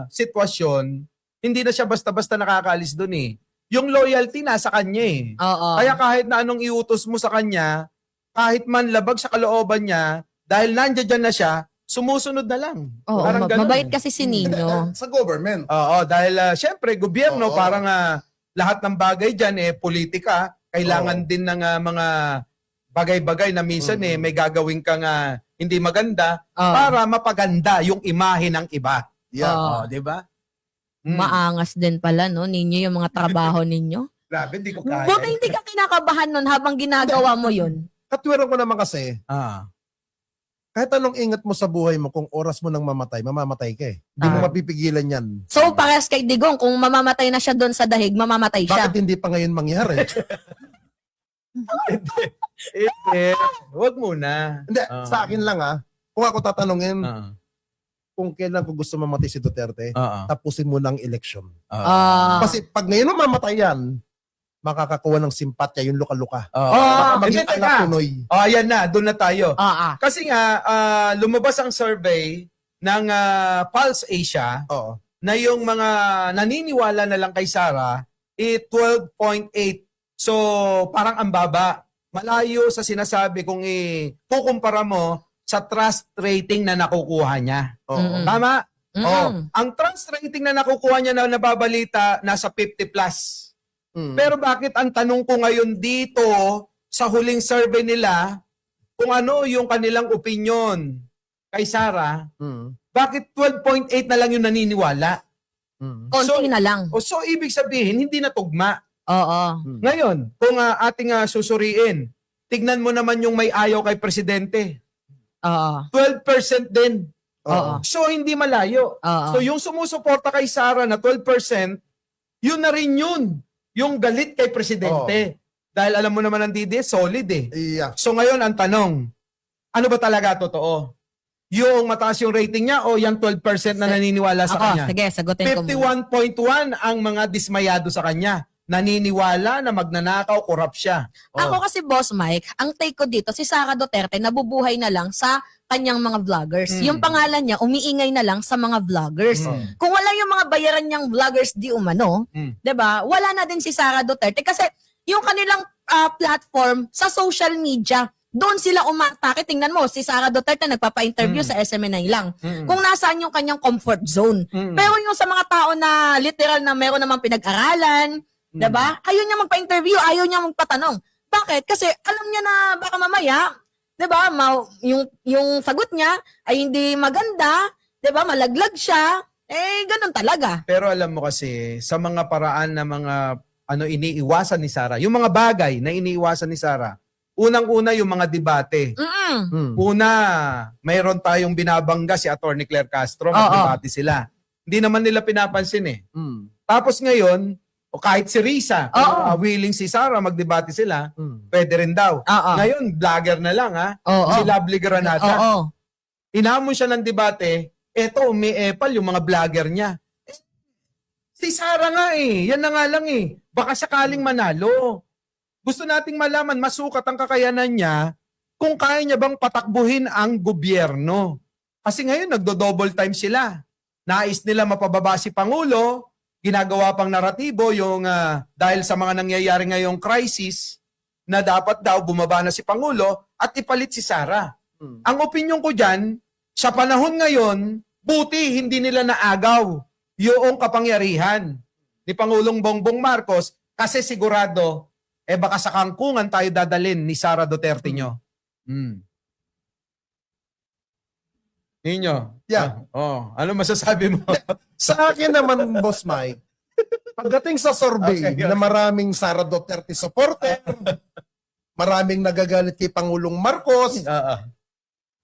sitwasyon, hindi na siya basta-basta nakakaalis doon eh. Yung loyalty nasa kanya eh. Oo. Kaya kahit na anong iutos mo sa kanya, kahit man labag sa kalooban niya, dahil nandiyan na siya, sumusunod na lang. Oo, Parang ganun. mabait kasi si Nino. Sa government. Oo, dahil syempre, gobyerno, Oo. parang lahat ng bagay dyan, politika, kailangan din ng mga bagay-bagay na minsan may gagawin kang hindi maganda Oh. para mapaganda yung imahe ng iba. Yeah. Oh. 'Di ba? Maangas din pala, no, ninyo yung mga trabaho ninyo. Grabe, hindi ko kaya. Buti hindi ka kinakabahan nun habang ginagawa mo yun. Katwiran ko naman kasi, Ah. kahit anong ingat mo sa buhay mo, kung oras mo nang mamatay, mamamatay ka eh. Hindi mo mapipigilan yan. So, parehas kay Digong, kung mamamatay na siya doon sa dahig, mamamatay siya. Bakit hindi pa ngayon mangyari? Wag muna. Hindi, sa akin lang kung ako tatanungin Ah. kung kailan ko gusto mamatay si Duterte, Ah. tapusin mo ng eleksyon. Ah. Kasi pag ngayon mamatay yan, makakakuha ng simpatya yung luka-luka. Ah. Baka maging Hindi, teka. Pinoy. Oh, ayan na, doon na tayo. Kasi, Kasi nga, lumabas ang survey ng Pulse Asia Oo. na yung mga naniniwala na lang kay Sara, 12.8. So, parang ang baba. Malayo sa sinasabi kung ikukumpara mo sa trust rating na nakukuha niya. Oo. Mm-mm. Tama? mm, Oh, ang trust rating na nakukuha niya na nababalita, nasa 50 plus. Mm. Pero bakit ang tanong ko ngayon dito sa huling survey nila kung ano yung kanilang opinion kay Sara, Mm. bakit 12.8 na lang yung naniniwala? Mm. konti na lang. So ibig sabihin, hindi na tugma. Oo. Ngayon, kung ating susuriin, tignan mo naman yung may ayaw kay presidente. Oo. 12% din. Oo. So hindi malayo. Oo. So yung sumusuporta kay Sara na 12%, yun na rin yun. Yung galit kay presidente. Dahil alam mo naman ang DDS, solid eh. Yeah. So ngayon ang tanong, ano ba talaga totoo? Yung mataas yung rating niya o yung 12% na naniniwala sa Ako, kanya? sige, sagutin ko muna. 51.1 ang mga dismayado sa kanya. Naniniwala na magnanakaw, korap siya. Ako kasi, Boss Mike, ang take ko dito, si Sara Duterte nabubuhay na lang sa kanyang mga vloggers. Yung pangalan niya, umiingay na lang sa mga vloggers. Kung wala yung mga bayaran niyang vloggers di umano, 'di ba? Wala na din si Sara Duterte kasi yung kanilang platform sa social media, doon sila umatake. Tingnan mo, si Sara Duterte nagpapa-interview sa SMNI lang. Kung nasaan yung kanyang comfort zone. Pero yung sa mga tao na literal na meron namang pinag-aralan, 'di ba? Ayaw niya magpa-interview, ayaw niya magpatanong. Bakit? Kasi alam niya na baka mamaya, 'di ba, yung sagot niya ay hindi maganda, 'di ba? Malaglag siya. Ganun talaga. Pero alam mo kasi, sa mga paraan na mga iniiwasan ni Sara, yung mga bagay na iniiwasan ni Sara, unang-una yung mga debate. Mm. Una, mayroon tayong binabangga si Attorney Claire Castro, Oo. mag-debate sila. Hindi naman nila pinapansin eh. Tapos ngayon, o kahit si Risa, Oo. willing si Sara, magdebate sila, pwede rin daw. Oo. Ngayon, vlogger na lang Oo. Si Lovely Granada. Oo. Inamon siya ng debate, eto, umiepal yung mga vlogger niya. Si Sara nga yan na nga lang Baka sakaling manalo. Gusto nating malaman, masukat ang kakayanan niya kung kaya niya bang patakbuhin ang gobyerno. Kasi ngayon, nagdo-double time sila. Nais nila mapababa si Pangulo, ginagawa pang naratibo yung dahil sa mga nangyayari ngayong crisis na dapat daw bumaba na si Pangulo at ipalit si Sara. Ang opinion ko dyan, sa panahon ngayon, buti hindi nila naagaw yung kapangyarihan ni Pangulong Bongbong Marcos kasi sigurado, baka sa kangkungan tayo dadalin ni Sara Duterte nyo. Ninyo? Yeah. Ano masasabi mo? Sa akin naman, Boss Mike, pagdating sa survey Okay. na maraming Sara Duterte supporter, maraming nagagalit kay Pangulong Marcos,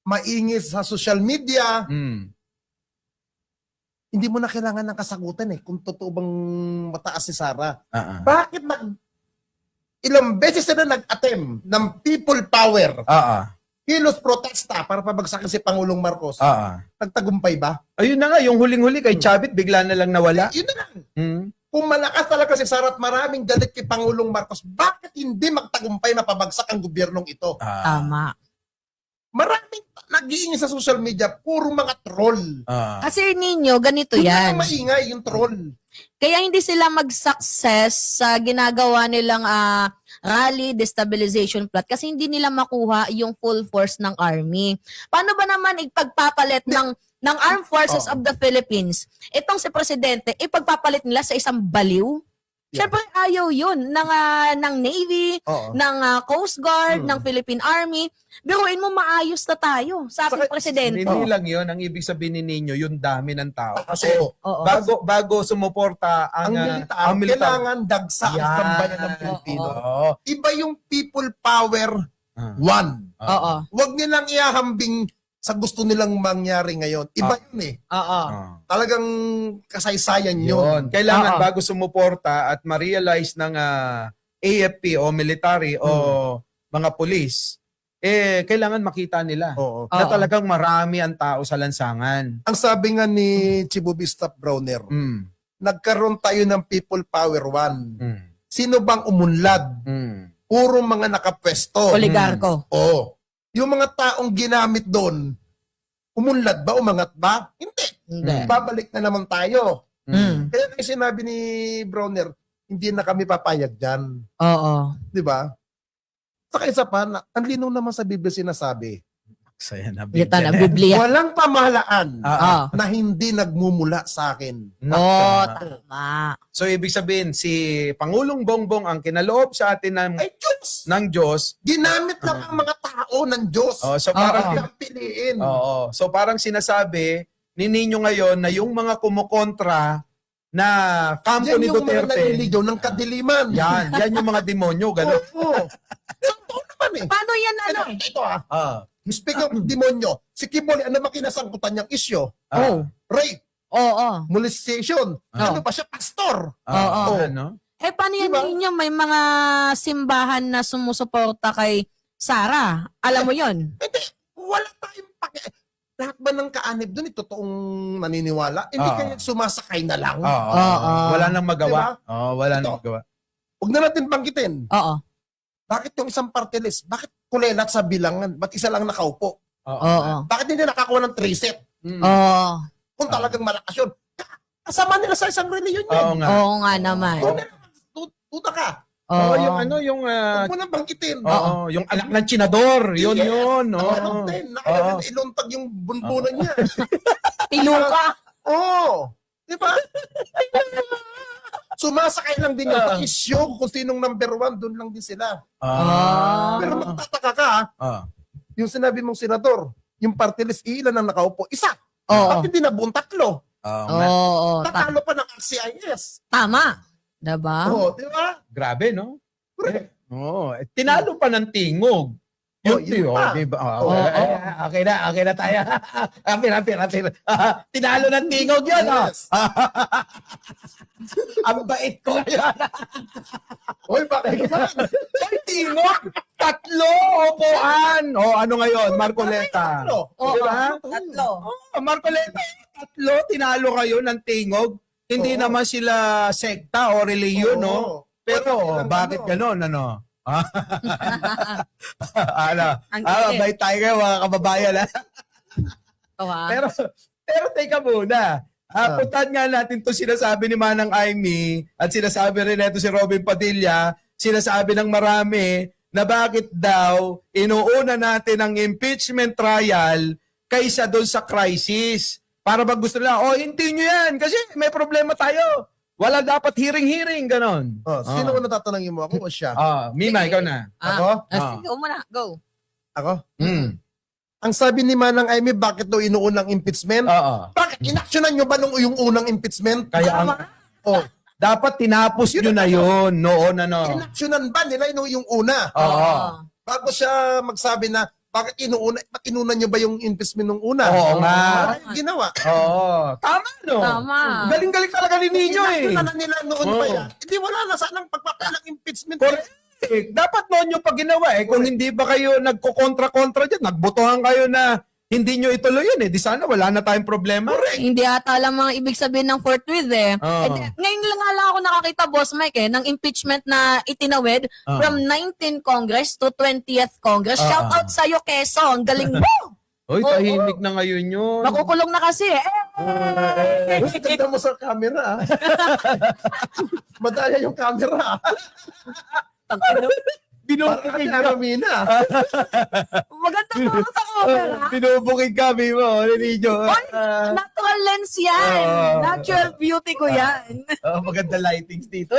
maingis sa social media, hindi mo na kailangan ng kasagutan kung totoo bang mataas si Sara. Bakit ilang beses na nag-attempt ng people power, kilos protesta para pabagsakin si Pangulong Marcos, nagtagumpay ba? Ayun na nga, yung huling-huli kay Chavit, bigla na lang nawala. Yun na lang. Kung malakas talaga si Sara at maraming galit kay Pangulong Marcos, bakit hindi magtagumpay na pabagsak ang gobyernong ito? Tama. Maraming nag-iingay sa social media, puro mga troll. Kasi ninyo, ganito Yun yan. ang maingay, yung troll. Kaya hindi sila mag-success sa ginagawa nilang rally destabilization plot kasi hindi nila makuha yung full force ng army. Paano ba naman ipagpapalit ng Armed Forces of the Philippines? Itong si Presidente, ipagpapalit nila sa isang baliw? Siyempre, ayaw yun ng Navy, Oo. ng Coast Guard, ng Philippine Army. Biruin mo, maayos na tayo sa ating Saka, presidente. Hindi lang yun. Ang ibig sabihin ninyo, yung dami ng tao. Kasi Oo. Oo. bago sumuporta ang, ang militar, kailangan dagsa ang Yan. tambayan ng Pilipino. Oo. Iba yung people power Ah. one. Oo. Huwag nilang ihahambing sa gusto nilang mangyari ngayon. Iba yun eh. Oo. Ah. Talagang kasaysayan yun. Yun. Kailangan Oo. bago sumuporta at ma-realize ng AFP o military o mga police, kailangan makita nila Oo. na Oo. talagang marami ang tao sa lansangan. Ang sabi nga ni Chibubista Browner, Mm. nagkaroon tayo ng people power one. Mm. Sino bang umunlad? Mm. Puro mga nakapwesto. Oligarko. Oo. Yung mga taong ginamit doon, umunlad ba, umangat ba? Hindi. Hindi. Babalik na naman tayo. Mm. Kaya yung sinabi ni Browner, hindi na kami papayag dyan. Oo. Di ba? Saka isa pa, ang linaw naman sa Biblia sinasabi, Saya na Yata na, Biblia. walang pamahalaan Oo. na hindi nagmumula sa akin. Oo, tama. So ibig sabihin si Pangulong Bongbong ang kinaloob sa atin Ay, Diyos! ng Diyos. Ginamit lang ang mga tao ng Diyos. So parang Para piliin. Oo. So parang sinasabi ni Ninyo ngayon na yung mga kumukontra na kampo Yan ni yung mga Duterte. naliligaw ng kadiliman. Yan yung mga demonyo, gano'n. Oo. Totoo naman eh. Paano yan, ano? Ito ah. Ah. Speaking of demonyo, si Kimoli, ano ba kinasangkutan niyang isyo? Ah. Rape, Oo. molestation. Ano pa siya? Pastor. Ah, Oo. ano? Paano yan Diba? ninyo? May mga simbahan na sumusuporta kay Sara. Alam mo yon? Hindi, wala tayong lahat ba ng kaanib doon, totoong naniniwala? Hindi Oo. kaya sumasakay na lang. Oo. Wala nang magawa. Diba? Wala Ito. nang magawa. Huwag na natin banggitin. Oo. Bakit yung isang party list? Bakit kulelat sa bilangan? Ba't isa lang nakaupo? Oo. Bakit hindi nakakuha ng 3 set? Mm. Oo. Kung talagang malakas yun. Kasama nila sa isang reliyon yun. Oo nga. Oo nga naman. Tuta ka. Oo, Oo. yung ano, yung Huwag mo nang banggitin. yung anak ng Chinador. Yun, Yes. yun. Meron Oo. din. Oo. Nakailan iluntag yung bunbunan niya. Piluka. Oo. Di ba? Sumasakay lang din yung issue kung sinong number 1, doon lang din sila. Ah. Pero magtataka ka, Ah. yung sinabi mong senador, yung party list, ilan ang nakaupo? Isa. Oo. Bakit hindi na buong 3? Oo nga. Oo. Tatalo pa ng RCIS. Tama. Diba? Oo, di ba? Grabe, no? Correct. Oo. Tinalo pa ng tingog. Oh, Yun, yun pa. diba? Oo. Okay na tayo. Apir. Tinalo ng tingog yun, Yes. Ang bait ko ngayon. Oy, bakit naman? Ay, tingog! 3 upuan! Ano ngayon? Marcoleta. Tatlo. Oo. Diba? Tatlo. Marcoleta, 3 tinalo kayo ng tingog. Hindi Oo. naman sila sekta o reliyon, no? Oo. Pero Wala nilang bakit ano. ganon, ano? Ang Bait tayo kayo, mga kababayan, ha? Pero teka muna. Puntahan nga natin to sinasabi ni Manang Aimee at sinasabi rin ito si Robin Padilla, sinasabi ng marami na bakit daw inuuna natin ang impeachment trial kaysa doon sa crisis. Para ba gusto nila, hindi nyo yan kasi may problema tayo. Wala dapat hearing, ganon. Sino ko natatanungin mo? Ako o siya? Mima, ikaw na. Ako? Sige, muna. Go. Ako? Mm. Ang sabi ni Manang Aimee, bakit daw inuunang impeachment? Oo. Bakit inaksyonan nyo ba nung yung unang impeachment? Kaya Oh, dapat tinapos nyo na yun noon, ano. inaksyonan ba nila yung una? Oo. Bago siya magsabi na, bakit inuna nyo ba yung impeachment nung una? Oo nga. Ano yung ginawa? Oo. Tama, no? Tama. Galing-galing talaga ni Ninyo, eh. Inaksyonan na nila noon Oo. pa yan. Hindi wala na sanang pagpapalang impeachment. Correct. Dapat noon yung pag ginawa, Kung hindi ba kayo nagko-kontra-kontra dyan, nagbotohan kayo na hindi nyo ituloy yun, Di sana wala na tayong problema. Hindi ata lang mga ibig sabihin ng forthwith eh. Oo. Ngayon lang nga lang ako nakakita, Boss Mike, ng impeachment na itinawid Oo. from 19th Congress to 20th Congress. Oo. Shout out sa'yo, Quezon. Galing mo! Uy, Oo. tahimik na ngayon yun. Nakukulong na kasi eh. Uy, ganda mo sa camera. Madaya yung camera. Binubukid ka. Mina. Maganda po sa camera. Binubukid kami mo. Ninyo. Natural lens yan. Oo. Natural beauty ko yan. Maganda lightings dito.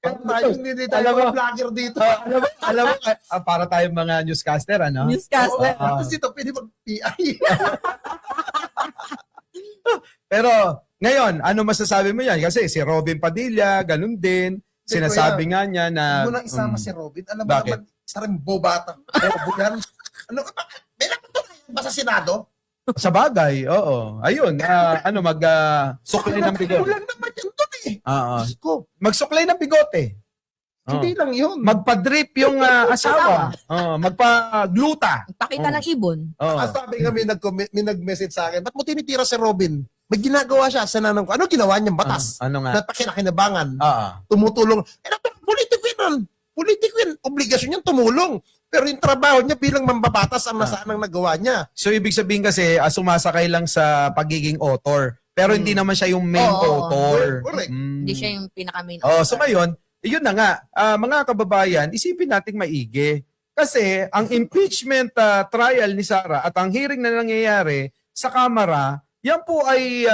Hindi tayo Alam mo, mga vlogger dito. alam mo, para tayong mga newscaster, ano? Newscaster. Tapos dito, pwede mag-PI. Pero, ngayon, ano masasabi mo yan? Kasi si Robin Padilla, ganun din. Sinasabi nga niya na... Huwag mo nang isama si Robin. Alam mo Bakit? naman, isa rin bobata. Bobo yan. Ano ka ba? May nakatuloy ba sa Senado? Sa bagay, oo. Ayun, suklay ng bigote. Kulang naman yun doon eh. Oo. Diyos ko, Magsuklay ng bigote. hindi lang yun. Magpa-drip yung asawa. Magpa-gluta. Pakita ng ibon. Oo. Sabi nga may nag-message sa akin, ba't mo tinitira si Robin? May ginagawa siya sa nanong ko. Ano ginawa niyang batas? Ano nga? Napakinabangan. Oo. Tumutulong. Politiko yun. Politiko yun. Obligasyon niyang tumulong. Pero yung trabaho niya bilang mambabatas ang nasaanang nagawa niya. So, ibig sabihin kasi, sumasakay lang sa pagiging author. Pero hindi naman siya yung main Oo. author. Correct. Hindi siya yung pinaka-main So ngayon, yun na nga, mga kababayan, isipin nating maigi. Kasi ang impeachment trial ni Sara at ang hearing na nangyayari sa Kamara, yan po ay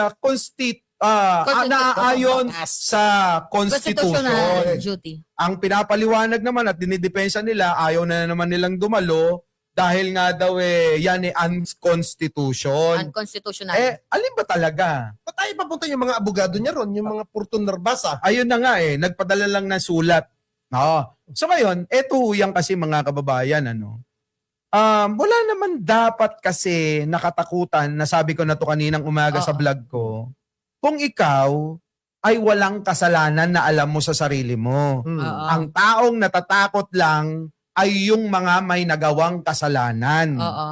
naaayon sa constitutional Constitution. duty. Ang pinapaliwanag naman at dinidepensa nila, ayaw na naman nilang dumalo dahil nga daw yan unconstitution. Unconstitutional. Alin ba talaga? Ba't tayo papunta yung mga abogado niya ron? Yung mga Purton Narbasa? Ayun na nga nagpadala lang ng sulat. So ngayon, eto yan kasi mga kababayan, wala naman dapat kasi nakatakutan, nasabi ko na to kaninang umaga sa vlog ko, kung ikaw ay walang kasalanan na alam mo sa sarili mo. Oo. Ang taong natatakot lang ay yung mga may nagawang kasalanan. Oo.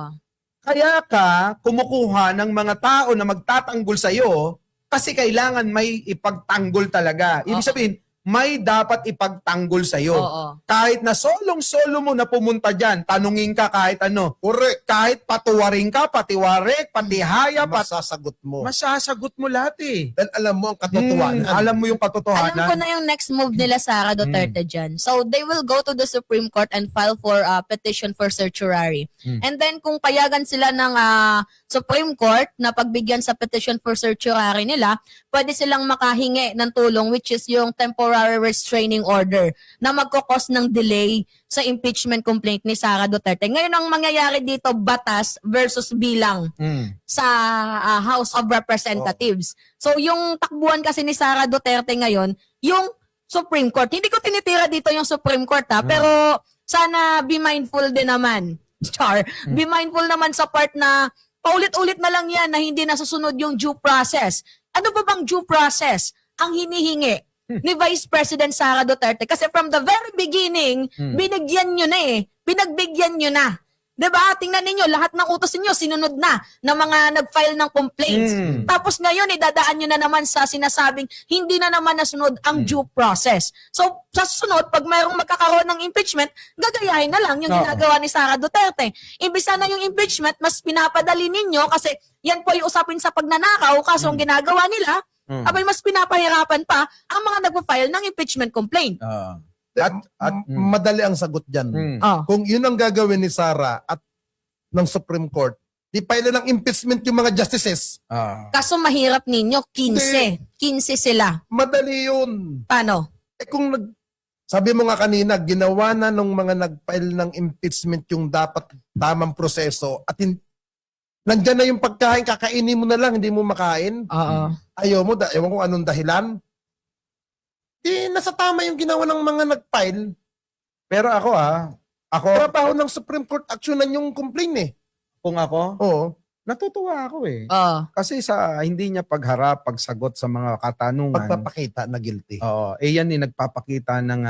Kaya ka kumukuha ng mga tao na magtatanggol sa iyo kasi kailangan may ipagtanggol talaga. Ibig Oo. sabihin, may dapat ipagtanggol sa iyo. Oo. Kahit na solong-solo mo na pumunta diyan, tanungin ka kahit ano. Correct. Kahit patuwaring ka, patiwarek, patihaya, Masasagot mo. masasagot mo lahat Dahil alam mo ang katotohanan. Alam mo yung Alam katotohanan. ko na yung next move nila Sara Duterte dyan. So, they will go to the Supreme Court and file for a petition for certiorari. And then, kung payagan sila ng Supreme Court na pagbigyan sa petition for certiorari nila, pwede silang makahingi ng tulong, which is yung temporary restraining order na magkakos ng delay sa impeachment complaint ni Sara Duterte. Ngayon, ang mangyayari dito, batas versus bilang sa House of Representatives. So, yung takbuhan kasi ni Sara Duterte ngayon, yung Supreme Court. Hindi ko tinitira dito yung Supreme Court pero sana be mindful din naman. Be mindful naman sa part na paulit-ulit na lang yan na hindi nasusunod yung due process. Ano ba bang due process ang hinihingi ni Vice President Sara Duterte? Kasi from the very beginning, binigyan nyo na Pinagbigyan nyo na. Diba? Tingnan ninyo, lahat ng utos ninyo, sinunod na ng mga nag-file ng complaints. Tapos ngayon, idadaan nyo na naman sa sinasabing hindi na naman nasunod ang due process. So, sa susunod, pag mayroong magkakaroon ng impeachment, gagayahin na lang yung ginagawa ni Sara Duterte. Imbis na yung impeachment, mas pinapadali ninyo kasi yan po yung usapin sa pagnanakaw, kaso ang ginagawa nila, abay mas pinapahirapan pa ang mga nagpa-file ng impeachment complaint. Madali ang sagot dyan. Kung yun ang gagawin ni Sara at ng Supreme Court, di file ng impeachment yung mga justices. Kaso mahirap ninyo, 15. 15 sila. Madali yun. Paano? Kung sabi mo nga kanina, ginawa na nung mga nag-file ng impeachment yung dapat tamang proseso at nandyan na yung pagkain, kakainin mo na lang, hindi mo makain. Ayaw mo, ewan ko anong dahilan. Di, nasa tama yung ginawa ng mga nag-file. Pero ako Trabaho ng Supreme Court, actionan yung complaint kung ako, Oo. natutuwa ako Kasi hindi niya pagharap, pagsagot sa mga katanungan. Pagpapakita na guilty. Yan nagpapakita ng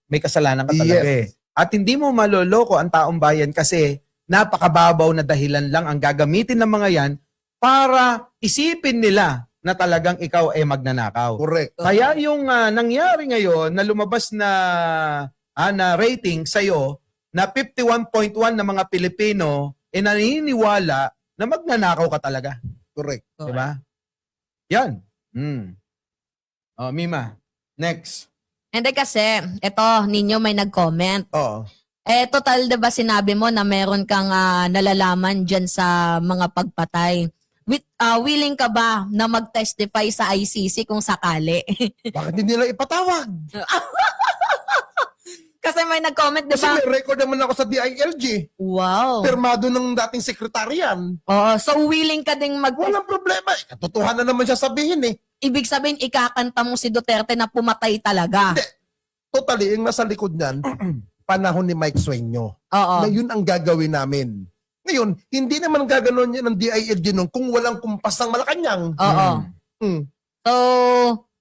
may kasalanan ka talaga At hindi mo maloloko ang taong bayan kasi napakababaw na dahilan lang ang gagamitin ng mga yan para isipin nila na talagang ikaw ay magnanakaw. Correct. Kaya yung nangyari ngayon na lumabas na rating sa'yo na 51.1 na mga Pilipino naniniwala na magnanakaw ka talaga. Correct. Diba? Yan. Mima, next. Hindi kasi, eto, ninyo may nag-comment. Oo. Total, diba sinabi mo na meron kang nalalaman dyan sa mga pagpatay. Willing ka ba na mag-testify sa ICC kung sakali? Bakit hindi nila ipatawag? Kasi may nag-comment, Kasi diba? may record naman ako sa DILG. Wow. Permado ng dating sekretarian. Oo, so willing ka ding Walang problema. Katotohanan naman siya sabihin eh. Ibig sabihin, ikakanta mo si Duterte na pumatay talaga. Hindi. Totally, yung nasa likod niyan, panahon ni Mike Sueño. Oo. Na yun ang gagawin namin. Ngayon, hindi naman gaganon yan ng DILG nung kung walang kumpas ng Malacanang. Oo. Hmm. So,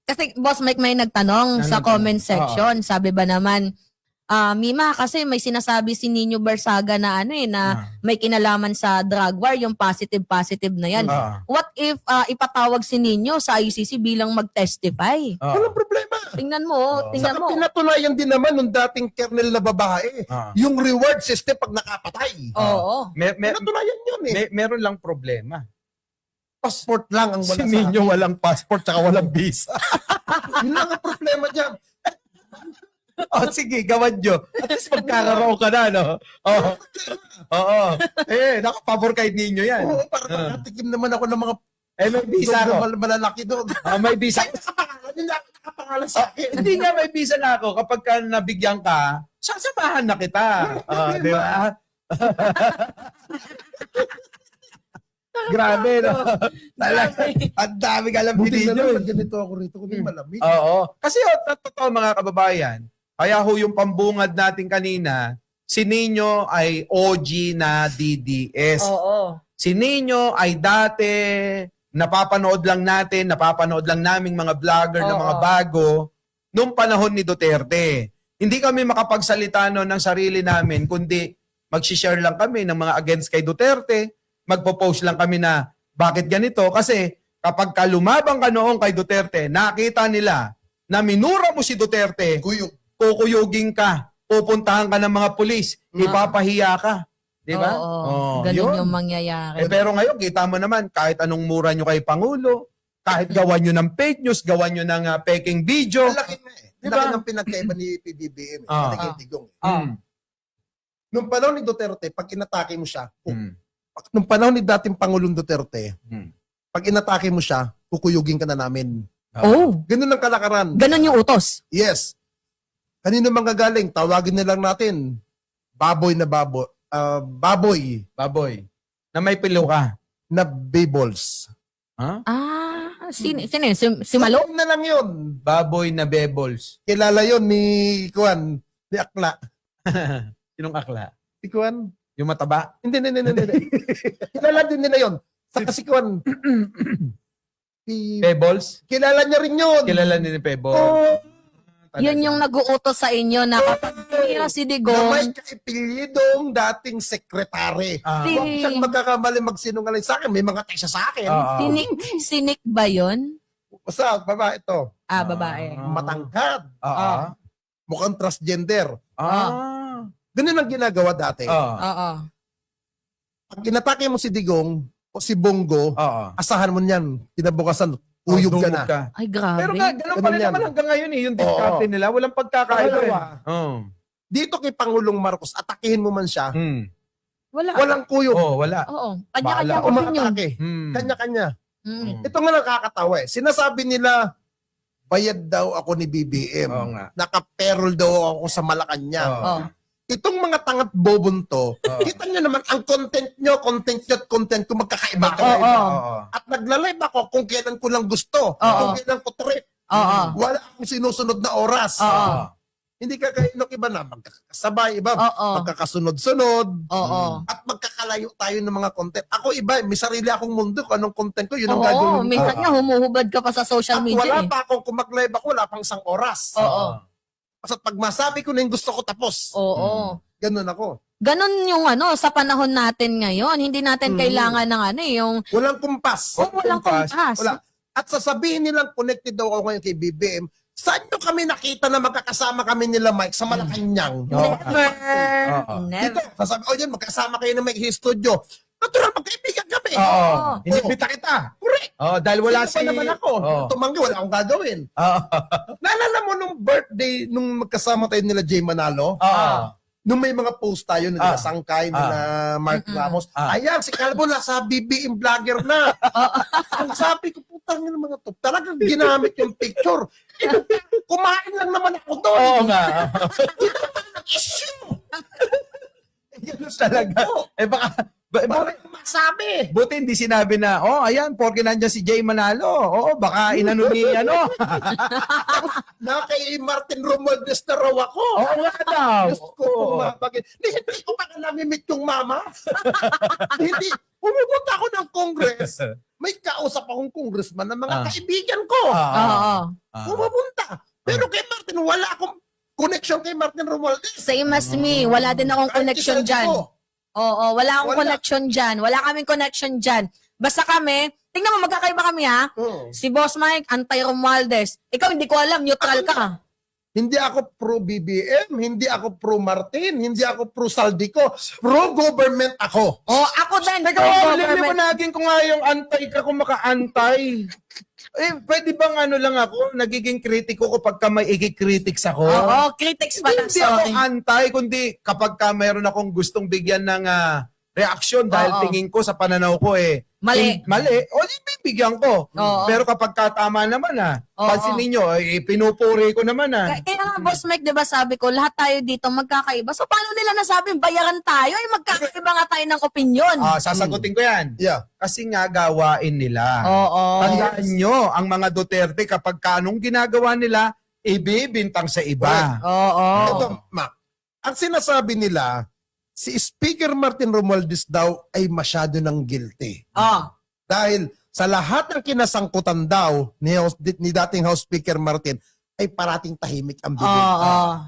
kasi Boss Mike may nagtanong sa comment section. Sabi ba naman, Mima, kasi may sinasabi si Nino Barsaga na na may kinalaman sa drug war, yung positive na yan. What if ipatawag si Nino sa ICC bilang mag-testify? Walang problema. Tingnan mo, tingnan Saka mo. pinatunayan din naman ng dating kernel na babae. Yung reward system pag nakapatay. Oo. Pinatunayan yun eh. Meron lang problema. Passport lang ang wala Si sa Nino walang passport tsaka walang visa. Yun lang ang problema dyan. Sige, gawan nyo. At least magkakaroon ka na, no? Oo. Nakapabor kay Nino yan. Oo, para makatikim naman ako ng mga May visa ako. malalaki doon. May visa. Hindi na nakapangalan sa akin. Hindi nga may visa na ako. Kapag ka nabigyan ka, sasamahan na kita. Di ba? Grabe, no? Talaga. Ang dami ka lang Buti na pinino. lang, ganito ako rito kung malamig. Oo. Kasi totoo mga kababayan, kaya ho yung pambungad natin kanina, si Nino ay OG na DDS. Oo. Si Nino ay dati napapanood lang naming mga vlogger na mga bago nung panahon ni Duterte. Hindi kami makapagsalita noon ng sarili namin, kundi mag-share lang kami ng mga against kay Duterte, magpo-post lang kami na bakit ganito. Kasi kapag lumabang ka noong kay Duterte, nakita nila na minura mo si Duterte, kukuyugin ka, pupuntahan ka ng mga pulis, ipapahiya ka. Di ba? Oo. Ganun yung mangyayari. Pero ngayon, kita mo naman, kahit anong mura nyo kay Pangulo, kahit gawan nyo ng fake news, gawan nyo ng peking video. Laki na eh. Diba? Laki ng pinagkaiba ni PBBM. Tigong. Mm. Nung panahon ni Duterte, pag inatake mo siya, nung panahon ni dating Pangulong Duterte, pag inatake mo siya, kukuyugin ka na namin. Oh. Ganun ang kalakaran. Ganun yung utos. Yes. Kanino manggagaling? Tawagin na lang natin. Baboy na baboy. Baboy. Na may pilo ka. Na Bebols. Sino yun? Si Malo? Na lang yun. Baboy na bebols. Kilala yun ni Kuan. Ni Akla. Sinong akla? Si Kuan. Yung mataba? Hindi. Kilala din nila yun. Saka si Kuan. Pebbles? Kilala niya rin yun. Kilala ni Pebbles. Oh, Yun yung nag-uutos sa inyo na kapag tumira si na Digong, may kaipilidong dating sekretary. Huwag siyang magkakamali magsinungaling sa akin. May mga text siya sa akin. sinik ba yun? Basta, baba ito. Babae. Matangkad. Oo. Mukhang transgender. Ganun ang ginagawa dati. Oo. Pag inatake mo si Digong o si Bongo, asahan mo niyan. Kinabukasan, uyog ka na. Ay, grabe. Pero ganun pa rin Ganun naman yan. hanggang ngayon yung diskarte nila. Walang pagkakaiba. Pangalawa, dito kay Pangulong Marcos, atakihin mo man siya, Wala. walang kuyog. Wala. Oo. Kanya-kanya Bahala. opinion. Umatake. Kanya-kanya. Mm. Ito nga nakakatawa eh. Sinasabi nila, bayad daw ako ni BBM. Oo nga. Naka-perol daw ako sa Malacanang. Oo. Itong mga tangat bobon to, kita nyo naman, ang content nyo at content ko magkakaiba. At nagla-live ako kung kailan ko lang gusto. Kung kailan ko trip. Oo. Wala akong sinusunod na oras. Hindi ka kayo iba na magkakasabay, iba magkakasunod-sunod. At magkakalayo tayo ng mga content. Ako iba, may sarili akong mundo. Kung anong content ko, yun ang gagawin ko. Minsan nga humuhubad ka pa sa social At media wala eh. pa akong kung mag-live ako, wala pang isang oras. Basta pag masabi ko na yung gusto ko tapos. Ganun ako. Ganun yung sa panahon natin ngayon. Hindi natin kailangan ng yung... Walang kumpas. walang kumpas. Wala. At sasabihin nilang connected daw ako ngayon kay BBM, saan nyo kami nakita na magkakasama kami nila Mike sa Malacanang? Never. Dito, sasabi, yan, magkasama kayo na Mike sa studio. Natural, magkaibigan kami. eh. Oo. Inibita kita. Correct. Oh, dahil wala Sino pa naman ako. Oh. Tumanggi, wala akong gagawin. Oo. Naalala mo nung birthday, nung magkasama tayo nila Jay Manalo? Oo. Nung may mga post tayo nila Sangkay, nila Mark Ramos. Ayan, si Calvo nasa BBM vlogger na. Ang sabi ko, putang ng mga to. Talagang ginamit yung picture. Kumain lang naman ako doon. Oo nga. Issue. Ganun talaga. Eh baka, Bakit masabi? buti hindi sinabi na, ayan, porke nandiyan si Jay Manalo. Oo, baka inano ni, ano. Na kay Martin Romualdez na raw ako. Oo nga daw. Diyos ko, pumapagin. Hindi ko pa namimit yung mama. Hindi. Pumupunta ako ng Congress. May kausap akong congressman ng mga kaibigan ko. Oo. Pumupunta. Pero kay Martin, wala akong connection kay Martin Romualdez. Same as me. Wala din akong connection dyan. Oo, wala akong Wala. connection dyan. Wala kaming connection dyan. Basta kami, tingnan mo, magkakaiba kami ha. Si Boss Mike, anti-Romualdez. Ikaw, hindi ko alam, neutral ka. Hindi ako pro BBM, hindi ako pro Martin, hindi ako pro Saldico. Pro government ako. Ako din. Teka, pro-government. liwanagin ko nga yung antay ka kung maka-antay. Pwede bang ano lang ako, nagiging kritiko kapag ka may i-critics ako? Oo, critics pala. Hindi ako Sorry. antay, kundi kapag ka mayroon akong gustong bigyan ng reaksyon dahil Oo. tingin ko sa pananaw ko Mali. mali, di bibigyan ko. Oo. Pero kapag katama naman Oo. pansin ninyo, pinupuri ko naman Kaya nga, Boss Mike, di ba sabi ko, lahat tayo dito magkakaiba. So, paano nila nasabing bayaran tayo? Magkakaiba nga tayo ng opinion. sasagutin ko yan. Yeah. Kasi nga gawain nila. Oo. Tandaan nyo, ang mga Duterte kapag kanong ginagawa nila, ibibintang sa iba. Oo. Ito, Mac, ang sinasabi nila, si Speaker Martin Romualdez daw ay masyado ng guilty. Dahil sa lahat ng kinasangkutan daw ni dating House Speaker Martin, ay parating tahimik ang bibig.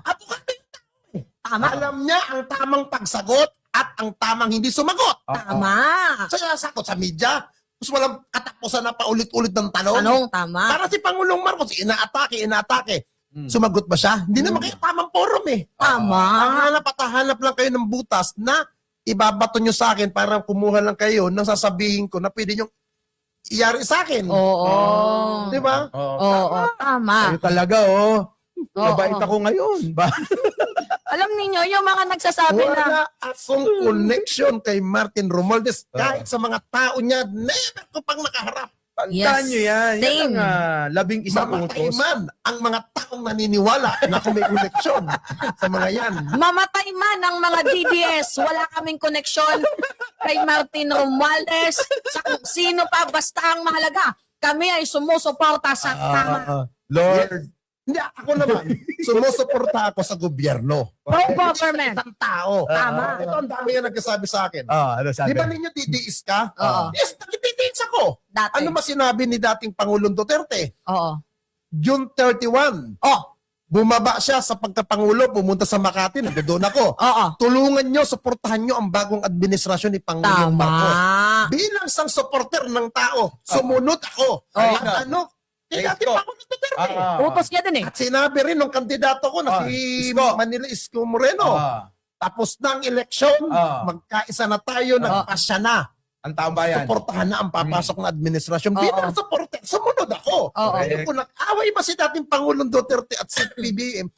Abogado yung tao eh. Tama. Alam niya ang tamang pagsagot at ang tamang hindi sumagot. Tama. So, sinasakot sa media, tapos walang katapusan na paulit-ulit ng tanong. Anong tama? Para si Pangulong Marcos, inaatake. Sumagot ba siya? Hindi naman kayo tamang forum eh. Tama. Ang hanap at hanap lang kayo ng butas na ibabato nyo sa akin para kumuha lang kayo nang sasabihin ko na pwede nyo iyari sa akin. Oo. Di ba? Oo. Tama. Kayo talaga, mabait ako ngayon. Alam niyo yung mga nagsasabi na, Wala akong connection kay Martin Romualdez. Kahit sa mga tao niya, never ko pang nakaharap. Tandaan nyo yan. Same. Yan ang 11 Mamatay utos. man ang mga taong naniniwala na kung may koneksyon sa mga yan. mamatay man ang mga DDS, wala kaming koneksyon kay Martin Romualdez, sa kung sino pa, basta ang mahalaga. Kami ay sumusuporta sa tama. Lord. Hindi, ako naman, sumusuporta ako sa gobyerno. Pro-government. Isang tao. Tama. Ito ang dami yung nagsasabi sa akin. Ano sabi? Di ba ninyo titiis ka? Oo. Yes, nagtitiis ako. Dati. Ano ba sinabi ni dating Pangulong Duterte? Oo. June 31. Bumaba siya sa pagkapangulo, pumunta sa Makati, nandoon ako. Oo. Tulungan nyo, suportahan nyo ang bagong administrasyon ni Pangulong Marcos. Tama. Bilang isang supporter ng tao, sumunod ako. At ano, kay dating Pangulong Duterte. Utos niya din eh. At sinabi rin ng kandidato ko na si Isko. Manila Isko Moreno. Tapos na ang eleksyon, magkaisa na tayo, nagpasya na. Ang taong bayan. Suportahan na ang papasok na administrasyon. Bilang supporter, sumunod ako. Oo. Kung nag-away ba si dating Pangulong Duterte at si PBM,